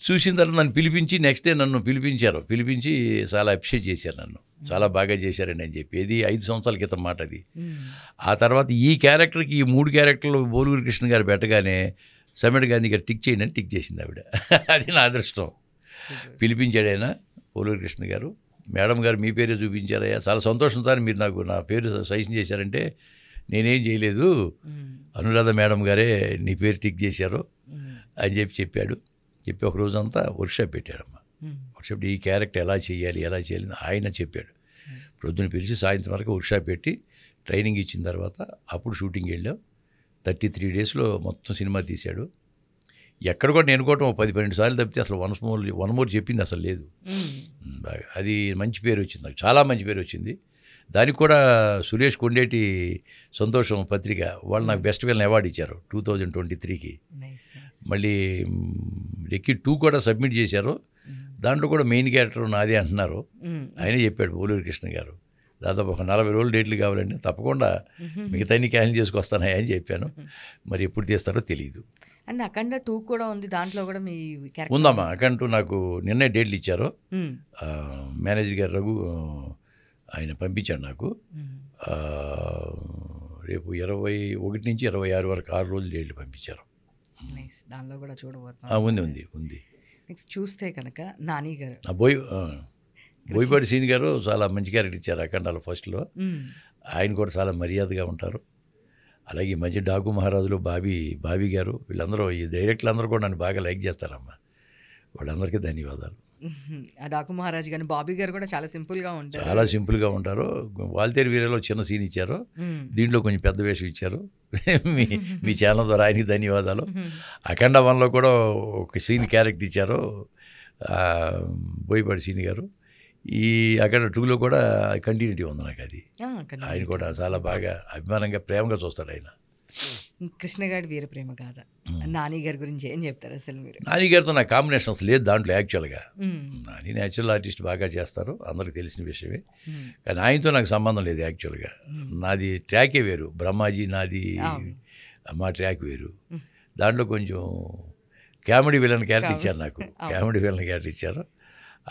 Speaker 2: చూసిన తర్వాత నన్ను పిలిపించి నెక్స్ట్ డే నన్ను పిలిపించి చాలా అప్రిషియేట్ చేశారు నన్ను. చాలా బాగా చేశారండి అని చెప్పి. ఇది 5 సంవత్సరాల క్రితం మాట అది. ఆ తర్వాత ఈ క్యారెక్టర్కి ఈ 3 క్యారెక్టర్లు పోలూరు కృష్ణ గారు పెట్టగానే సమ్మిడి గాంధీ గారు టిక్ చేయండి అని టిక్ చేసింది ఆవిడ. అది నా అదృష్టం. పిలిపించాడు ఆయన పోలూరు కృష్ణ గారు. మేడం గారు మీ పేరే చూపించారయ్యా, చాలా సంతోషం సార్, మీరు నాకు నా పేరు సజెషన్ చేశారంటే నేనేం చేయలేదు, అనురాధ మేడం గారే నీ పేరు టిక్ చేశారు అని చెప్పాడు. చెప్పి ఒక రోజంతా వర్క్షాప్ పెట్టాడమ్మా. వర్క్షాప్ ఈ క్యారెక్టర్ ఎలా చేయాలి ఆయన చెప్పాడు. ప్రొద్దున పిలిచి సాయంత్రం వరకు వర్క్షాప్ పెట్టి ట్రైనింగ్ ఇచ్చిన తర్వాత అప్పుడు షూటింగ్ వెళ్ళాం. 33 డేస్లో మొత్తం సినిమా తీశాడు. ఎక్కడ కూడా నేను కూడా 10-12 సార్లు తప్పితే అసలు వన్ మోర్ చెప్పింది అసలు లేదు. బాగా అది మంచి పేరు వచ్చింది నాకు, చాలా మంచి పేరు వచ్చింది. దానికి కూడా సురేష్ కొండేటి సంతోషం పత్రిక వాళ్ళు నాకు బెస్ట్ విలన్ అవార్డు ఇచ్చారు 2023కి. మళ్ళీ రెక్కీ 2 కూడా సబ్మిట్ చేశారు. దాంట్లో కూడా మెయిన్ క్యారెక్టర్ నాదే అంటున్నారు. ఆయనే చెప్పాడు పోలూరు కృష్ణ గారు, దాదాపు ఒక 40 రోజులు డేట్లు కావాలండి, తప్పకుండా మిగతా క్యాన్సిల్ చేసుకొస్తానా అని చెప్పాను. మరి ఎప్పుడు తీస్తారో తెలియదు.
Speaker 1: అండ్ అఖండ 2 కూడా ఉంది, దాంట్లో కూడా మీ
Speaker 2: ఉందమ్మా. అఖండ 2 నాకు నిన్నే డేట్లు ఇచ్చారు. మేనేజర్ గారు రఘు ఆయన పంపించాడు నాకు. రేపు 21 నుంచి 26 వరకు 6 రోజులు డేట్లు పంపించారు.
Speaker 1: దానిలో కూడా చూడబోతున్నాం.
Speaker 2: ఉంది.
Speaker 1: నెక్స్ట్ చూస్తే కనుక నాని గారు,
Speaker 2: బోయపాటి సీని గారు చాలా మంచి క్యారెక్టర్ ఇచ్చారు అఖండాలో ఫస్ట్లో. ఆయన కూడా చాలా మర్యాదగా ఉంటారు. అలాగే ఈ మధ్య డాకు మహారాజులు బాబీ గారు వీళ్ళందరూ, ఈ డైరెక్టర్లు అందరూ కూడా నన్ను బాగా లైక్ చేస్తారమ్మా. వాళ్ళందరికీ ధన్యవాదాలు.
Speaker 1: ఆ డాకు మహారాజ్ గారు, బాబీ గారు కూడా చాలా సింపుల్గా
Speaker 2: ఉంటారు. వాల్తేరు వీరలో చిన్న సీన్ ఇచ్చారు, దీంట్లో కొంచెం పెద్ద వేషం ఇచ్చారు. మీ ఛానల్ ద్వారా ఆయనకి ధన్యవాదాలు. అఖండ 1లో కూడా ఒక సీన్ క్యారెక్టర్ ఇచ్చారు బోయపాటి సీని గారు. ఈ అఖండ 2లో కూడా కంటిన్యూటీ ఉంది నాకు. అది ఆయన కూడా చాలా బాగా అభిమానంగా ప్రేమగా చూస్తాడు ఆయన.
Speaker 1: కృష్ణగాడి వీరప్రేమ గాథ, నాని గారి గురించి ఏం చెప్తారు అసలు మీరు?
Speaker 2: నాని గారితో నా కాంబినేషన్ అసలు లేదు దాంట్లో. యాక్చువల్గా నాని న్యాచురల్ ఆర్టిస్ట్ బాగా చేస్తారు, అందరికి తెలిసిన విషయమే. కానీ ఆయనతో నాకు సంబంధం లేదు యాక్చువల్గా. నాది ట్రాకే వేరు, బ్రహ్మాజీ నాది మా ట్రాక్ వేరు. దాంట్లో కొంచెం కామెడీ విలన్ క్యారెక్టర్ ఇచ్చారు నాకు. కామెడీ విలన్ క్యారెక్టర్ ఇచ్చారు.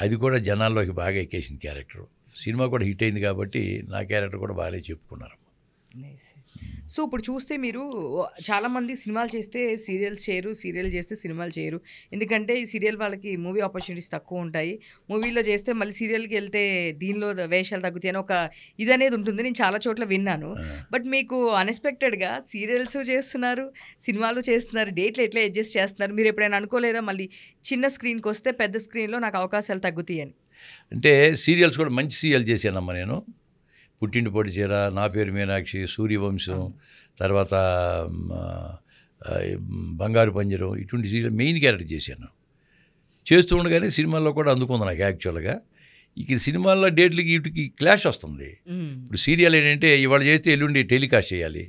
Speaker 2: అది కూడా జనాల్లోకి బాగా ఎక్కేసింది క్యారెక్టర్. సినిమా కూడా హిట్ అయింది కాబట్టి నా క్యారెక్టర్ కూడా బాగానే చెప్పుకున్నారు.
Speaker 1: సో ఇప్పుడు చూస్తే మీరు చాలామంది సినిమాలు చేస్తే సీరియల్స్ చేయరు, సీరియల్ చేస్తే సినిమాలు చేయరు. ఎందుకంటే ఈ సీరియల్ వాళ్ళకి మూవీ ఆపర్చునిటీస్ తక్కువ ఉంటాయి, మూవీలో చేస్తే మళ్ళీ సీరియల్కి వెళ్తే దీనిలో వేషాలు తగ్గుతాయి అని ఒక ఇది అనేది ఉంటుంది. నేను చాలా చోట్ల విన్నాను. బట్ మీకు అన్ఎక్స్పెక్టెడ్గా సీరియల్స్ చేస్తున్నారు, సినిమాలు చేస్తున్నారు, డేట్లు ఎట్లా అడ్జస్ట్ చేస్తున్నారు? మీరు ఎప్పుడైనా అనుకోలేదా మళ్ళీ చిన్న స్క్రీన్కి వస్తే పెద్ద స్క్రీన్లో నాకు అవకాశాలు తగ్గుతాయి అని?
Speaker 2: అంటే సీరియల్స్ కూడా మంచి సీరియల్ చేశానమ్మా నేను. పుట్టింటి పొడి చీర, నా పేరు మీనాక్షి, సూర్యవంశం, తర్వాత బంగారు పంజరం, ఇటువంటి సీరియల్ మెయిన్ క్యారెక్టర్ చేశాను. చేస్తూ ఉండగానే సినిమాల్లో కూడా అందుకుంది నాకు యాక్చువల్గా. ఇక సినిమాల్లో డేట్లకి వీటికి క్లాష్ వస్తుంది. ఇప్పుడు సీరియల్ ఏంటంటే ఇవాళ చేస్తే ఎల్లుండి టెలికాస్ట్ చేయాలి.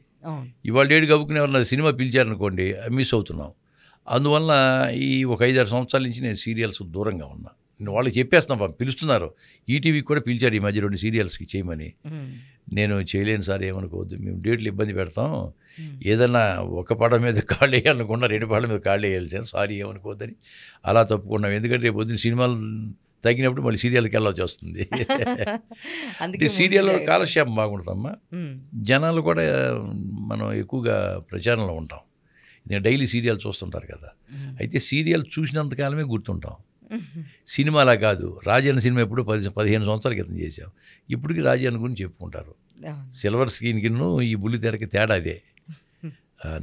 Speaker 2: ఇవాళ డేట్ కప్పుకుని ఎవరన్నా సినిమా పిలిచారనుకోండి మిస్ అవుతున్నాం. అందువల్ల ఈ ఒక 5-6 సంవత్సరాల నుంచి నేను సీరియల్స్ దూరంగా ఉన్నా. నేను వాళ్ళకి చెప్పేస్తున్నా, పిలుస్తున్నారు. ఈటీవీకి కూడా పిలిచారు ఈ మధ్య 2 సీరియల్స్కి చేయమని. నేను చేయలేను సార్, ఏమనుకోవద్దు, మేము డేట్లు ఇబ్బంది పెడతాం, ఏదన్నా ఒక పడం మీద కాళ్ళు వేయాలనుకున్నా 2 పడల మీద కాళ్ళు వేయాలి సార్, సారీ ఏమనుకోవద్దని అలా తప్పుకున్నాం. ఎందుకంటే రేపు పొద్దున్న సినిమాలు తగ్గినప్పుడు మళ్ళీ సీరియల్కి వెళ్ళాల్సి వస్తుంది. అంటే సీరియల్లో కాలక్షేపం బాగుంటుందమ్మా, జనాలు కూడా మనం ఎక్కువగా ప్రచారంలో ఉంటాం. నేను డైలీ సీరియల్ చూస్తుంటారు కదా, అయితే సీరియల్ చూసినంతకాలమే గుర్తుంటాం. సినిమాలా కాదు. రాజన్న సినిమా ఎప్పుడు 15 సంవత్సరాల క్రితం చేశాం, ఇప్పటికి రాజన్న గురించి చెప్పుకుంటారు. సిల్వర్ స్క్రీన్కిను ఈ బుల్లి తెరకి తేడా అదే.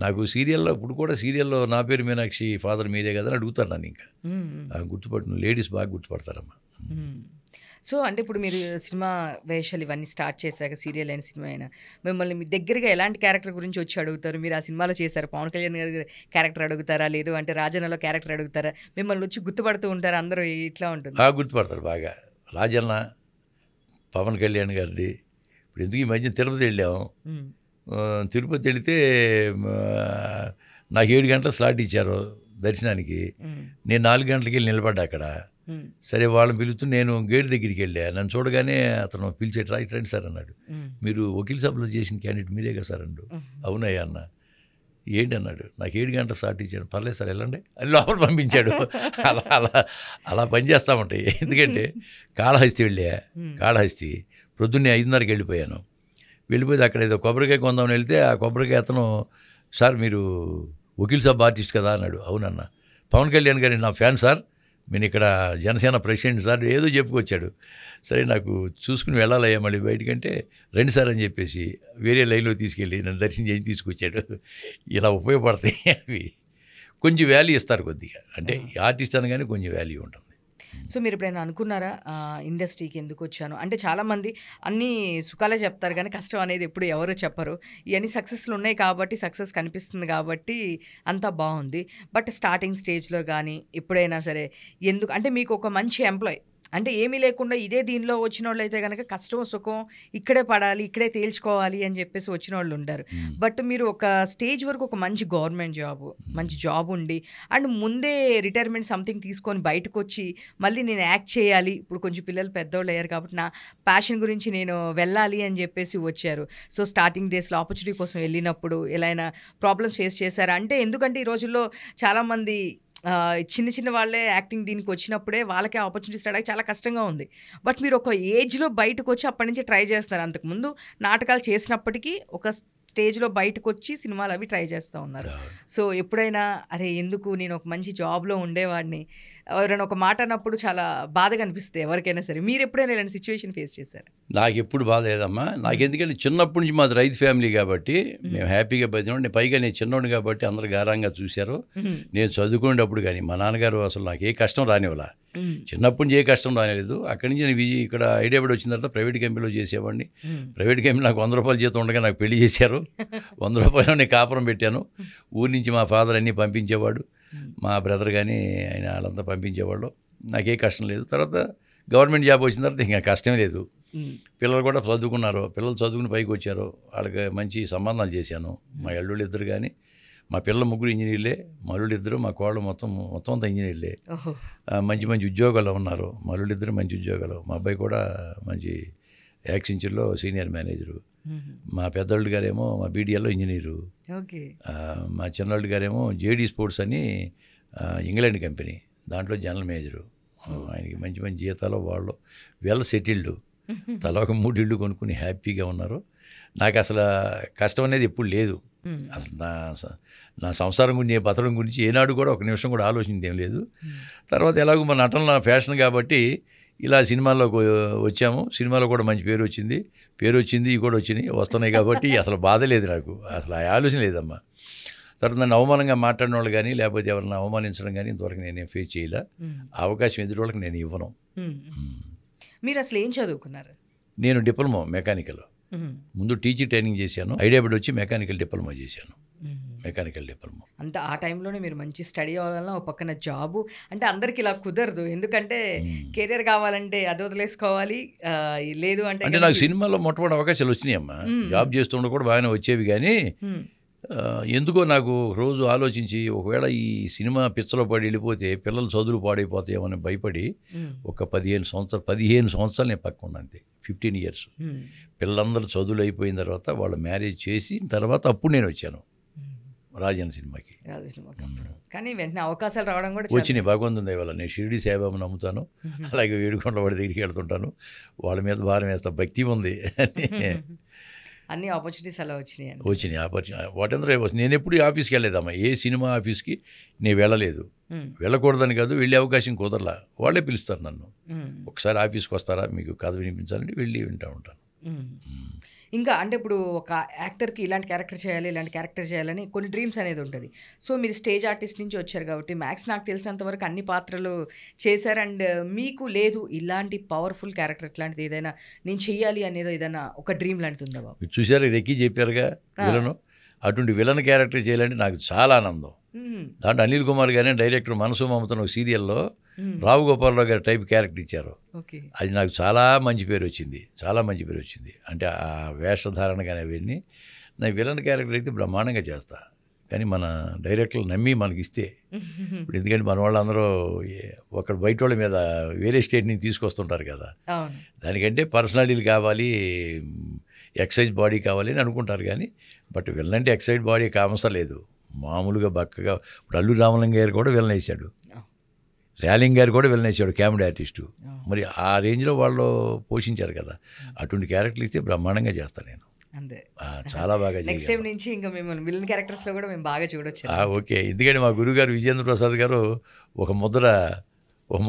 Speaker 2: నాకు సీరియల్లో ఇప్పుడు కూడా సీరియల్లో నా పేరు మీనాక్షి ఫాదర్ మీరే కదా అని అడుగుతారు నన్ను. ఇంకా గుర్తుపట్టిన లేడీస్ బాగా గుర్తుపడతారమ్మా.
Speaker 1: సో అంటే ఇప్పుడు మీరు సినిమా వేషాలు ఇవన్నీ స్టార్ట్ చేశాక, సీరియల్ అయిన సినిమా అయినా, మిమ్మల్ని మీ దగ్గరగా ఎలాంటి క్యారెక్టర్ గురించి వచ్చి అడుగుతారు? మీరు ఆ సినిమాలో చేశారు, పవన్ కళ్యాణ్ గారి క్యారెక్టర్ అడుగుతారా, లేదు అంటే రాజన్నలో క్యారెక్టర్ అడుగుతారా? మిమ్మల్ని వచ్చి గుర్తుపడుతూ ఉంటారు అందరూ, ఇట్లా ఉంటుంది?
Speaker 2: గుర్తుపడతారు బాగా. రాజన్న, పవన్ కళ్యాణ్ గారిది. ఇప్పుడు ఎందుకు ఈ మధ్య తిరుపతి వెళ్ళాము, తిరుపతి వెళితే నాకు 7 గంటల స్లాట్ ఇచ్చారు దర్శనానికి. నేను 4 గంటలకి వెళ్ళి నిలబడ్డా అక్కడ. సరే వాళ్ళని పిలుస్తూ నేను గేట్ దగ్గరికి వెళ్ళా. నన్ను చూడగానే అతను పిలిచే రైట్ రండి సార్ అన్నాడు. మీరు వకీల్ సభలో చేసిన క్యాండిడేట్ మీరే కదా సార్ అన్నాడు. అవునయ్యా అన్న. ఏంటి అన్నాడు. నాకు 7 గంటల స్టార్ట్ ఇచ్చాడు. పర్లేదు సార్ వెళ్ళండి అని లోపల పంపించాడు. అలా అలా అలా పనిచేస్తూ ఉంటాయి. ఎందుకంటే కాళహస్తి వెళ్ళా. కాళహస్తి ప్రొద్దున్నే 5:30కి వెళ్ళిపోయాను. వెళ్ళిపోతే అక్కడ ఏదో కొబ్బరికాయ కొందామని వెళ్తే ఆ కొబ్బరికాయ అతను, సార్ మీరు వకీల్ సభ ఆర్టిస్ట్ కదా అన్నాడు. అవునన్న. పవన్ కళ్యాణ్ గారి నా ఫ్యాన్ సార్, నేను ఇక్కడ జనసేన ప్రెసిడెంట్ సార్, ఏదో చెప్పుకొచ్చాడు. సరే నాకు చూసుకుని వెళ్ళాలయ్యా మళ్ళీ బయటకంటే, రండి సార్ అని చెప్పేసి వేరే లైన్లో తీసుకెళ్ళి నన్ను దర్శనం చేసి తీసుకొచ్చాడు. ఇలా ఉపయోగపడతాయి అవి. కొంచెం వాల్యూ ఇస్తారు కొద్దిగా, అంటే ఆర్టిస్ట్ అనగానే కొంచెం వాల్యూ ఉంటుంది.
Speaker 1: సో మీరు ఎప్పుడైనా అనుకున్నారా ఇండస్ట్రీకి ఎందుకు వచ్చాను అంటే? చాలామంది అన్నీ సుఖాలే చెప్తారు కానీ కష్టం అనేది ఎప్పుడు ఎవరు చెప్పరు. ఇవన్నీ సక్సెస్లు ఉన్నాయి కాబట్టి, సక్సెస్ కనిపిస్తుంది కాబట్టి అంతా బాగుంది. బట్ స్టార్టింగ్ స్టేజ్లో కానీ ఎప్పుడైనా సరే ఎందుకు అంటే, మీకు ఒక మంచి ఎంప్లాయ్ అంటే ఏమీ లేకుండా ఇదే దీనిలో వచ్చిన వాళ్ళు అయితే కనుక కష్టం సుఖం ఇక్కడే పడాలి, ఇక్కడే తేల్చుకోవాలి అని చెప్పేసి వచ్చిన వాళ్ళు ఉంటారు. బట్ మీరు ఒక స్టేజ్ వరకు ఒక మంచి గవర్నమెంట్ జాబ్, మంచి జాబ్ ఉండి అండ్ ముందే రిటైర్మెంట్ సంథింగ్ తీసుకొని బయటకు వచ్చి మళ్ళీ నేను యాక్ట్ చేయాలి, ఇప్పుడు కొంచెం పిల్లలు పెద్దవాళ్ళు అయ్యారు కాబట్టి నా ప్యాషన్ గురించి నేను వెళ్ళాలి అని చెప్పేసి వచ్చారు. సో స్టార్టింగ్ డేస్లో ఆపర్చునిటీ కోసం వెళ్ళినప్పుడు ఎలా అయినా ప్రాబ్లమ్స్ ఫేస్ చేశారా? అంటే ఎందుకంటే ఈ రోజుల్లో చాలామంది చిన్న చిన్న వాళ్ళే యాక్టింగ్ దీనికి వచ్చినప్పుడే వాళ్ళకే ఆపర్చునిటీస్ రావడానికి చాలా కష్టంగా ఉంది. బట్ మీరు ఒక ఏజ్లో బయటకు వచ్చి అప్పటి నుంచి ట్రై చేస్తున్నారు. అంతకుముందు నాటకాలు చేసినప్పటికీ ఒక స్టేజ్లో బయటకు వచ్చి సినిమాలు అవి ట్రై చేస్తూ ఉన్నారు. సో ఎప్పుడైనా అరే ఎందుకు, నేను ఒక మంచి జాబ్లో ఉండేవాడిని, ఎవరైనా ఒక మాట అన్నప్పుడు చాలా బాధగా అనిపిస్తుంది ఎవరికైనా సరే. మీరు ఎప్పుడైనా ఇలాంటి సిచ్యువేషన్ ఫేస్ చేశారు?
Speaker 2: నాకు ఎప్పుడు బాధ లేదమ్మా. నాకు ఎందుకంటే చిన్నప్పటి నుంచి మాది రైతు ఫ్యామిలీ కాబట్టి మేము హ్యాపీగా బతికినాం. పైగా నేను చిన్నోడిని కాబట్టి అందరు గారంగా చూశారు. నేను చదువుకునేటప్పుడు కానీ మా నాన్నగారు అసలు నాకు ఏ కష్టం రానివ్వలా. చిన్నప్పటి నుంచి ఏ కష్టం రానిలేదు. అక్కడి నుంచి నేను ఇక్కడ హైదరాబాద్ వచ్చిన తర్వాత ప్రైవేట్ కంపెనీలో చేసేవాడిని. ప్రైవేట్ కంపెనీ నాకు 100 రూపాయలు జీతం ఉండగా నాకు పెళ్లి చేశారు. 100 రూపాయలు నేను కాపురం పెట్టాను. ఊరి నుంచి మా ఫాదర్ అన్నీ పంపించేవాడు, మా బ్రదర్ కానీ ఆయన వాళ్ళంతా పంపించేవాళ్ళు. నాకే కష్టం లేదు. తర్వాత గవర్నమెంట్ జాబ్ వచ్చిన తర్వాత ఇంకా కష్టమే లేదు. పిల్లలు కూడా చదువుకున్నారు. పిల్లలు చదువుకుని పైకి వచ్చారు. వాళ్ళకి మంచి సంబంధాలు చేశాను. మా అల్లుళ్ళు ఇద్దరు కానీ, మా పిల్లలు 3 ఇంజనీర్లే, మా అల్లుళ్ళు ఇద్దరు, మా కోళ్ళు మొత్తం అంతా ఇంజనీర్లే. మంచి మంచి ఉద్యోగాలు ఉన్నారు. మా అల్లుళ్ళు ఇద్దరు మంచి ఉద్యోగాలు. మా అబ్బాయి కూడా మంచి యాక్సెంచర్లో సీనియర్ మేనేజరు. మా పెద్దోళ్ళు గారేమో మా బీడీఎల్లో ఇంజనీరు. మా చిన్నోళ్ళు గారేమో జేడీ స్పోర్ట్స్ అని ఇంగ్లాండ్ కంపెనీ, దాంట్లో జనరల్ మేనేజరు. ఆయనకి మంచి మంచి జీతాలు, వాళ్ళు వెల్ సెటిల్డ్, తల ఒక 3 ఇళ్ళు కొనుక్కుని హ్యాపీగా ఉన్నారు. నాకు అసలు కష్టం అనేది ఎప్పుడు లేదు. అసలు నా సంసారం గురించి, బతకడం గురించి ఏనాడు కూడా ఒక నిమిషం కూడా ఆలోచించింది ఏం లేదు. తర్వాత ఎలాగో మన నటన నా ఫ్యాషన్ కాబట్టి ఇలా సినిమాల్లోకి వచ్చాము. సినిమాలో కూడా మంచి పేరు వచ్చింది, ఇవి కూడా వచ్చినాయి, వస్తున్నాయి కాబట్టి అసలు బాధ లేదు నాకు. అసలు ఆ ఆలోచన లేదమ్మా. తర్వాత నన్ను అవమానంగా మాట్లాడిన వాళ్ళు కానీ, లేకపోతే ఎవరిని అవమానించడం కానీ ఇంతవరకు నేనేం ఫేస్ చేయలే. అవకాశం ఎదుటి వాళ్ళకి నేను ఇవ్వను.
Speaker 1: మీరు అసలు ఏం చదువుకున్నారు?
Speaker 2: నేను డిప్లొమా మెకానికల్. ముందు టీచింగ్ ట్రైనింగ్ చేశాను. హైదరాబాద్ వచ్చి మెకానికల్ డిప్లొమా చేశాను. మెకానికల్ డిప్లొమా
Speaker 1: అంత ఆ టైంలోనే మీరు మంచి స్టడీ అవ్వాలన్నా ఒక పక్కన జాబు అంటే అందరికి ఇలా కుదరదు. ఎందుకంటే కెరియర్ కావాలంటే అది వదిలేసుకోవాలి, లేదు అంటే
Speaker 2: నాకు సినిమాలో మొట్టమొదటి అవకాశాలు వచ్చినాయి అమ్మా. జాబ్ చేస్తుండే కూడా బాగానే వచ్చేవి కానీ ఎందుకో నాకు రోజు ఆలోచించి ఒకవేళ ఈ సినిమా పిచ్చలో పడి వెళ్ళిపోతే పిల్లలు చదువులు పాడైపోతాయేమని భయపడి ఒక 15 సంవత్సరాలు నేను పక్క ఉన్నాను అంతే. 15 years పిల్లలందరూ చదువులు అయిపోయిన తర్వాత వాళ్ళు మ్యారేజ్ చేసి తర్వాత అప్పుడు నేను వచ్చాను రాజన్ సినిమాకి.
Speaker 1: కానీ వెంటనే అవకాశాలు రావడం కూడా
Speaker 2: వచ్చినాయి భగవంతుని దయ వల్ల. నేను షిరిడి సాయిబాబా నమ్ముతాను, అలాగే వేడుకొండ వాడి దగ్గరికి వెళ్తుంటాను, వాళ్ళ మీద భారం వేస్తా, భక్తి ఉంది.
Speaker 1: అన్ని ఆపర్చునిటీస్ అలా వచ్చినాయి
Speaker 2: ఆపర్చునిటీ వాటందరూ. నేను ఎప్పుడు ఆఫీస్కి వెళ్ళలేదమ్మా, ఏ సినిమా ఆఫీస్కి నేను వెళ్ళలేదు. వెళ్ళకూడదని కాదు, వెళ్ళే అవకాశం కుదరలా. వాళ్ళే పిలుస్తారు నన్ను, ఒకసారి ఆఫీస్కి వస్తారా మీకు కథ వినిపించాలంటే వెళ్ళి వింటూ ఉంటాను.
Speaker 1: ఇంకా అంటే ఇప్పుడు ఒక యాక్టర్కి ఇలాంటి క్యారెక్టర్ చేయాలి, ఇలాంటి క్యారెక్టర్ చేయాలని కొన్ని డ్రీమ్స్ అనేది ఉంటుంది. సో మీరు స్టేజ్ ఆర్టిస్ట్ నుంచి వచ్చారు కాబట్టి మ్యాక్స్ నాకు తెలిసినంత వరకు అన్ని పాత్రలు చేశారు. అండ్ మీకు లేదు ఇలాంటి పవర్ఫుల్ క్యారెక్టర్ ఇట్లాంటిది ఏదైనా నేను చెయ్యాలి అనేది ఏదైనా ఒక డ్రీమ్ లాంటిది ఉందా బాబు?
Speaker 2: చూసారు రెక్కి చెప్పారుగా విలను, అటువంటి విలన్ క్యారెక్టర్ చేయాలంటే నాకు చాలా ఆనందం. దాంట్లో అనిల్ కుమార్ గారి డైరెక్టర్ మనసు మమతను ఒక సీరియల్లో రావు గోపాలరావు గారి టైప్ క్యారెక్టర్ ఇచ్చారు. అది నాకు చాలా మంచి పేరు వచ్చింది, చాలా మంచి పేరు వచ్చింది. అంటే ఆ వేషధారణ కానీ అవన్నీ నా విలన్ క్యారెక్టర్ అయితే బ్రహ్మాండంగా చేస్తా. కానీ మన డైరెక్టర్లు నమ్మి మనకి ఇస్తే ఇప్పుడు, ఎందుకంటే మన వాళ్ళందరూ ఒకటి బయట వాళ్ళ మీద వేరే స్టేట్ నుంచి తీసుకొస్తుంటారు కదా, దానికంటే పర్సనాలిటీలు కావాలి, ఎక్సైజ్ బాడీ కావాలి అని అనుకుంటారు. కానీ బట్ విలన్ అంటే ఎక్సైజ్ బాడీ కావసరం లేదు, మామూలుగా బక్కగా. ఇప్పుడు అల్లు రామలింగ గారు కూడా విలన్ వేశాడు, ర్యాలింగ్ గారు కూడా విలన్ వేశాడు, కామెడీ ఆర్టిస్టు. మరి ఆ రేంజ్లో వాళ్ళు పోషించారు కదా, అటువంటి క్యారెక్టర్లు ఇస్తే బ్రహ్మాండంగా చేస్తాను నేను.
Speaker 1: అంతే,
Speaker 2: చాలా బాగా.
Speaker 1: నెక్స్ట్ టైం నుంచి ఇంకా మేము విలన్ క్యారెక్టర్స్లో కూడా మేము బాగా చూడొచ్చు.
Speaker 2: ఓకే, ఎందుకంటే మా గురుగారు విజేంద్ర ప్రసాద్ గారు ఒక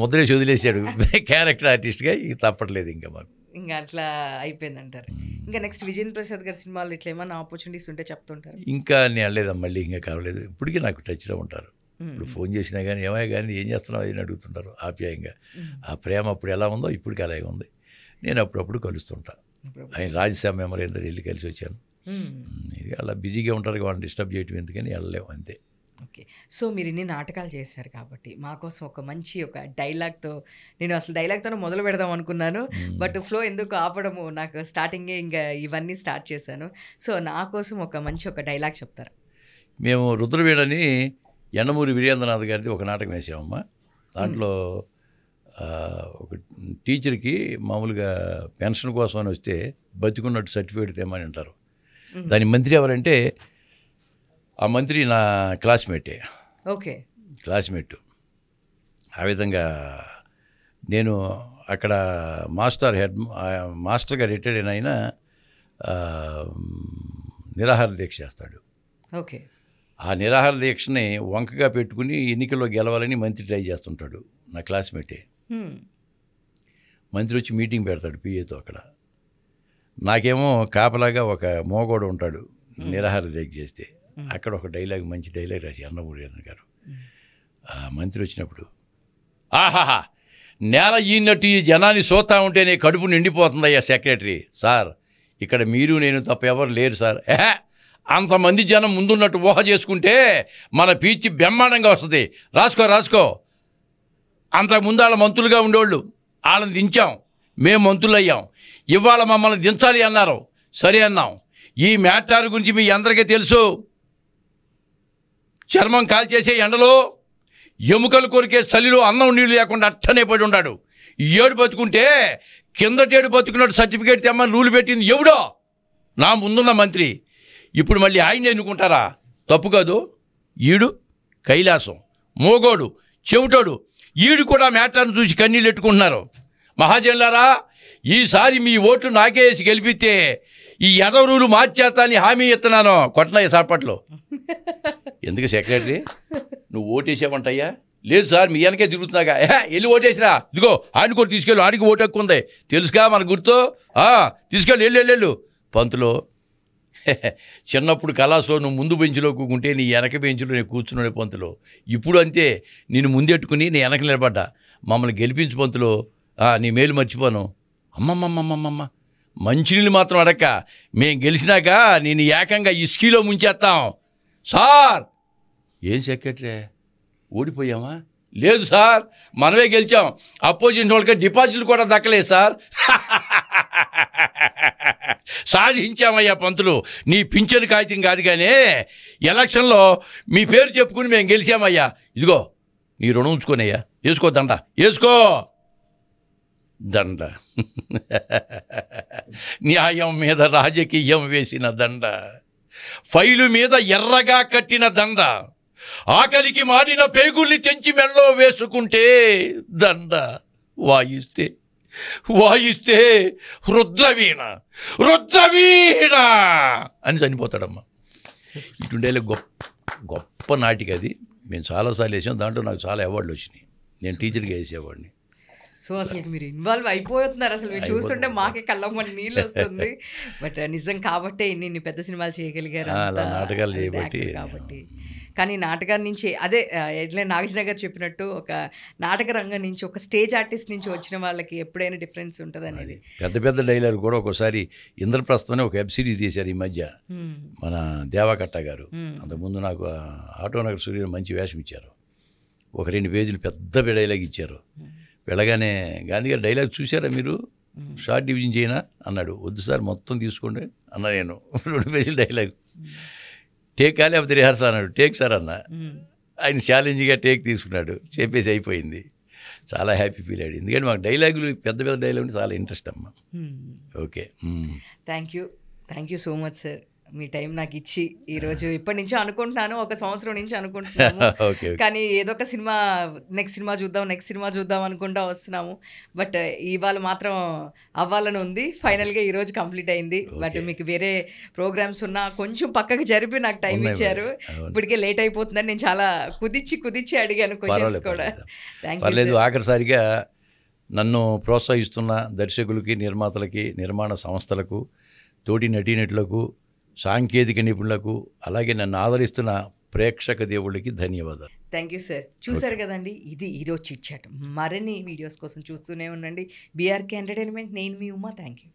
Speaker 2: ముద్రేసి వదిలేశాడు క్యారెక్టర్ ఆర్టిస్ట్గా. ఇది తప్పట్లేదు ఇంకా మాకు,
Speaker 1: ఇంకా అట్లా అయిపోయింది అంటారు. ఇంకా నెక్స్ట్ విజేంద్ర ప్రసాద్ గారి సినిమాలు ఇట్లా ఏమన్నా ఆపర్చునిటీస్ ఉంటే చెప్తుంటారు?
Speaker 2: ఇంకా నేను వెళ్ళలేదమ్మా, మళ్ళీ ఇంకా కావలేదు. ఇప్పటికీ నాకు టచ్లో ఉంటారు. ఇప్పుడు ఫోన్ చేసినా కానీ ఏమయ్యా కానీ ఏం చేస్తున్నావు అని అడుగుతుంటారు ఆప్యాయంగా. ఆ ప్రేమ అప్పుడు ఎలా ఉందో ఇప్పటికి అలాగే ఉంది. నేను అప్పుడప్పుడు కలుస్తుంటా. ఆయన రాజ్యసభ మెంబర్ ఎంత వెళ్ళి కలిసి వచ్చాను. ఇది అలా బిజీగా ఉంటారు, వాళ్ళని డిస్టర్బ్ చేయటం ఎందుకని వెళ్ళలేము అంతే.
Speaker 1: ఓకే, సో మీరు ఇన్ని నాటకాలు చేశారు కాబట్టి మా కోసం ఒక మంచి ఒక డైలాగ్తో, నేను అసలు డైలాగ్తోనే మొదలు పెడదాం అనుకున్నాను, బట్ ఫ్లో ఎందుకు ఆపడము, నాకు స్టార్టింగే ఇంకా ఇవన్నీ స్టార్ట్ చేశాను. సో నా కోసం ఒక మంచి ఒక డైలాగ్ చెప్తారా?
Speaker 2: మేము రుద్రవీడని ఎండమూరి వీరేంద్రనాథ్ గారిది ఒక నాటకం వేసామమ్మా. దాంట్లో ఒక టీచర్కి మామూలుగా పెన్షన్ కోసం అని వస్తే బతికున్నట్టు సర్టిఫికేట్ తేమని అంటారు. దాని మంత్రి ఎవరంటే ఆ మంత్రి నా క్లాస్మేటే.
Speaker 1: Okay,
Speaker 2: classmate. ఆ విధంగా నేను అక్కడ మాస్టర్గా రిటైర్డ్ అయిన నిరాహార దీక్ష చేస్తాడు.
Speaker 1: ఓకే,
Speaker 2: ఆ నిరాహార దీక్షని వంకగా పెట్టుకుని ఎన్నికల్లో గెలవాలని మంత్రి ట్రై చేస్తుంటాడు. నా క్లాస్మేటే. మంత్రి వచ్చి మీటింగ్ పెడతాడు పిఏతో. అక్కడ నాకేమో కాపలాగా ఒక మోగోడు ఉంటాడు నిరాహార దీక్ష చేస్తే. అక్కడ ఒక డైలాగ్, మంచి డైలాగ్ రాసి అన్నమూరి గారు. మంత్రి వచ్చినప్పుడు, ఆహాహా నేల ఈనట్టు ఈ జనాన్ని చూస్తూ ఉంటేనే కడుపు నిండిపోతుందయ్యా సెక్రటరీ సార్, ఇక్కడ మీరు నేను తప్ప ఎవరు లేరు సార్. అంతమంది జనం ముందున్నట్టు ఊహ చేసుకుంటే మన పీచి బ్రహ్మాండంగా వస్తుంది. రాసుకో. అంతకుముందు వాళ్ళ మంత్రులుగా ఉండేవాళ్ళు, వాళ్ళని దించాం, మేము మంత్రులు అయ్యాం. ఇవాళ మమ్మల్ని దించాలి అన్నారు, సరే అన్నాం. ఈ మ్యాటర్ గురించి మీ అందరికీ తెలుసు. చర్మం కాల్చేసే ఎండలో ఎముకలు కొరికే చలిలో అన్నం నీళ్ళు లేకుండా అట్టనే పడి ఉన్నాడు. ఈ ఏడు బతుకుంటే కిందటేడు బతుకున్నట్టు సర్టిఫికేట్ తెమ్మని రూలు పెట్టింది ఎవడో, నా ముందున్న మంత్రి. ఇప్పుడు మళ్ళీ ఆయన ఎన్నుకుంటారా? తప్పు కాదు. ఈడు కైలాసం, మోగోడు, చెవిటోడు, ఈడు కూడా మ్యాటర్ను చూసి కన్నీళ్ళు ఎట్టుకుంటున్నారు. మహాజనులారా, ఈసారి మీ ఓట్లు నాకే వేసి గెలిపిస్తే ఈ ఎదవరులు మార్చేస్తానని హామీ ఇస్తున్నాను. కొట్టనయ్య సార్పట్లో. ఎందుకు సెక్రటరీ నువ్వు ఓటేసావంటయ్యా? లేదు సార్ మీ వెనకే తిరుగుతున్నాగా. వెళ్ళి ఓటేసిరా, ఇదిగో ఆయన కూడా తీసుకెళ్ళు, ఆడికి ఓటు ఎక్కువ ఉంది తెలుసుగా మన గుర్తు, తీసుకెళ్ళి వెళ్ళు. పంతులు, చిన్నప్పుడు కళాసులో నువ్వు ముందు బెంచ్లో కూకుంటే నీ వెనక బెంచ్లో నేను కూర్చున్నాడే పంతులు. ఇప్పుడు అంతే, నేను ముందెట్టుకుని నీ వెనక నిలబడ్డా. మమ్మల్ని గెలిపించు పంతులు, నీ మేలు మర్చిపోను. అమ్మమ్మమ్మమ్మమ్మ, మంచినీళ్ళు మాత్రం అడక్క, మేము గెలిచినాక నేను ఏకంగా ఇస్కీలో ముంచేస్తాం. సార్, ఏం సెక్రటరీ ఓడిపోయామా? లేదు సార్, మనమే గెలిచాం. అపోజిషన్ వాళ్ళకి డిపాజిట్లు కూడా దక్కలేదు సార్. సాధించామయ్యా పంతులు, నీ పింఛను కాగితం కాదు కానీ ఎలక్షన్లో మీ పేరు చెప్పుకుని మేము గెలిచామయ్యా, ఇదిగో నీ రుణం ఉంచుకోనయ్యా, వేసుకో దండ, వేసుకో దండ. న్యాయం మీద రాజకీయం వేసిన దండ, ఫైలు మీద ఎర్రగా కట్టిన దండ, ఆకలికి మాడిన పేగుల్ని తెంచి మెళ్ళో వేసుకుంటే దండ, వాయిస్తే వాయిస్తే రుద్రవీణ రుద్రవీణ అని చనిపోతాడమ్మా. ఇటుండేలా గొప్ప నాటిక అది. మేము చాలాసార్లు వేసాం, దాంట్లో నాకు చాలా అవార్డులు వచ్చినాయి. నేను టీచర్గా వేసేవాడిని.
Speaker 1: సో అసలు మీరు ఇన్వాల్వ్ అయిపోతున్నారు, అసలు మీరు చూస్తుంటే మాకే కళ్ళమ్మని నీళ్ళు వస్తుంది. బట్ నిజం కాబట్టే ఇన్ని పెద్ద సినిమాలు చేయగలిగారు,
Speaker 2: అలా నాటకాలు చేయబట్టి.
Speaker 1: కాబట్టి కానీ నాటకం నుంచి అదే ఎట్లా నాగేశ్వర గారు చెప్పినట్టు ఒక నాటక రంగం నుంచి ఒక స్టేజ్ ఆర్టిస్ట్ నుంచి వచ్చిన వాళ్ళకి ఎప్పుడైనా డిఫరెన్స్ ఉంటుంది అనేది.
Speaker 2: పెద్ద పెద్ద డైలాగ్ కూడా ఒకసారి ఇంద్రప్రస్థం ఒక వెబ్ సిరీస్ తీశారు ఈ మధ్య, మన దేవాకట్ట గారు. అంతకుముందు నాకు ఆటోనగర్ సూర్యుడు మంచి వేషం ఇచ్చారు. ఒక 2 పేజీలు పెద్ద డైలాగ్ ఇచ్చారు. వెళ్ళగానే గాంధీ గారు డైలాగ్ చూసారా మీరు, షార్ట్ డివిజన్ చేయనా అన్నాడు. వద్దు సార్ మొత్తం తీసుకోండి అన్నా. నేను 2 పేజీల డైలాగ్ టేక్ కాలే లేకపోతే రిహార్సల్ అన్నాడు. టేక్ సార్ అన్న. ఆయన ఛాలెంజ్గా టేక్ తీసుకున్నాడు, చెప్పేసి అయిపోయింది. చాలా హ్యాపీ ఫీల్ అయ్యాడు. ఎందుకంటే మాకు డైలాగులు పెద్ద పెద్ద డైలాగులు చాలా ఇంట్రెస్ట్ అమ్మా. Okay,
Speaker 1: thank you so much sir. Me time నాకు ఇచ్చి ఈరోజు ఇప్పటి నుంచో అనుకుంటున్నాను, ఒక సంవత్సరం నుంచి అనుకుంటున్నాను. కానీ ఏదో ఒక సినిమా నెక్స్ట్ సినిమా చూద్దాం అనుకుంటా వస్తున్నాము. బట్ ఇవాళ మాత్రం అవ్వాలని ఉంది. ఫైనల్గా ఈరోజు కంప్లీట్ అయింది. బట్ మీకు వేరే ప్రోగ్రామ్స్ ఉన్నా కొంచెం పక్కకు జరిపి నాకు టైం ఇచ్చారు. ఇప్పటికే లేట్ అయిపోతుందని నేను చాలా కుదిచ్చి అడిగాను క్వశ్చన్స్ కూడా.
Speaker 2: పర్లేదు. ఆఖరిసారిగా నన్ను ప్రోత్సహిస్తున్న దర్శకులకి, నిర్మాతలకి, నిర్మాణ సంస్థలకు, తోటి నటీనటులకు, సాంకేతిక నిపుణులకు, అలాగే నన్ను ఆదరిస్తున్న ప్రేక్షక దేవుళ్ళకి ధన్యవాదాలు.
Speaker 1: Thank you sir. చూసారు కదండి, ఇది ఈరోజు చిట్ చాట్. మరిన్ని వీడియోస్ కోసం చూస్తూనే ఉండండి బీఆర్కే ఎంటర్టైన్మెంట్. నేను మీ ఉమా. Thank you.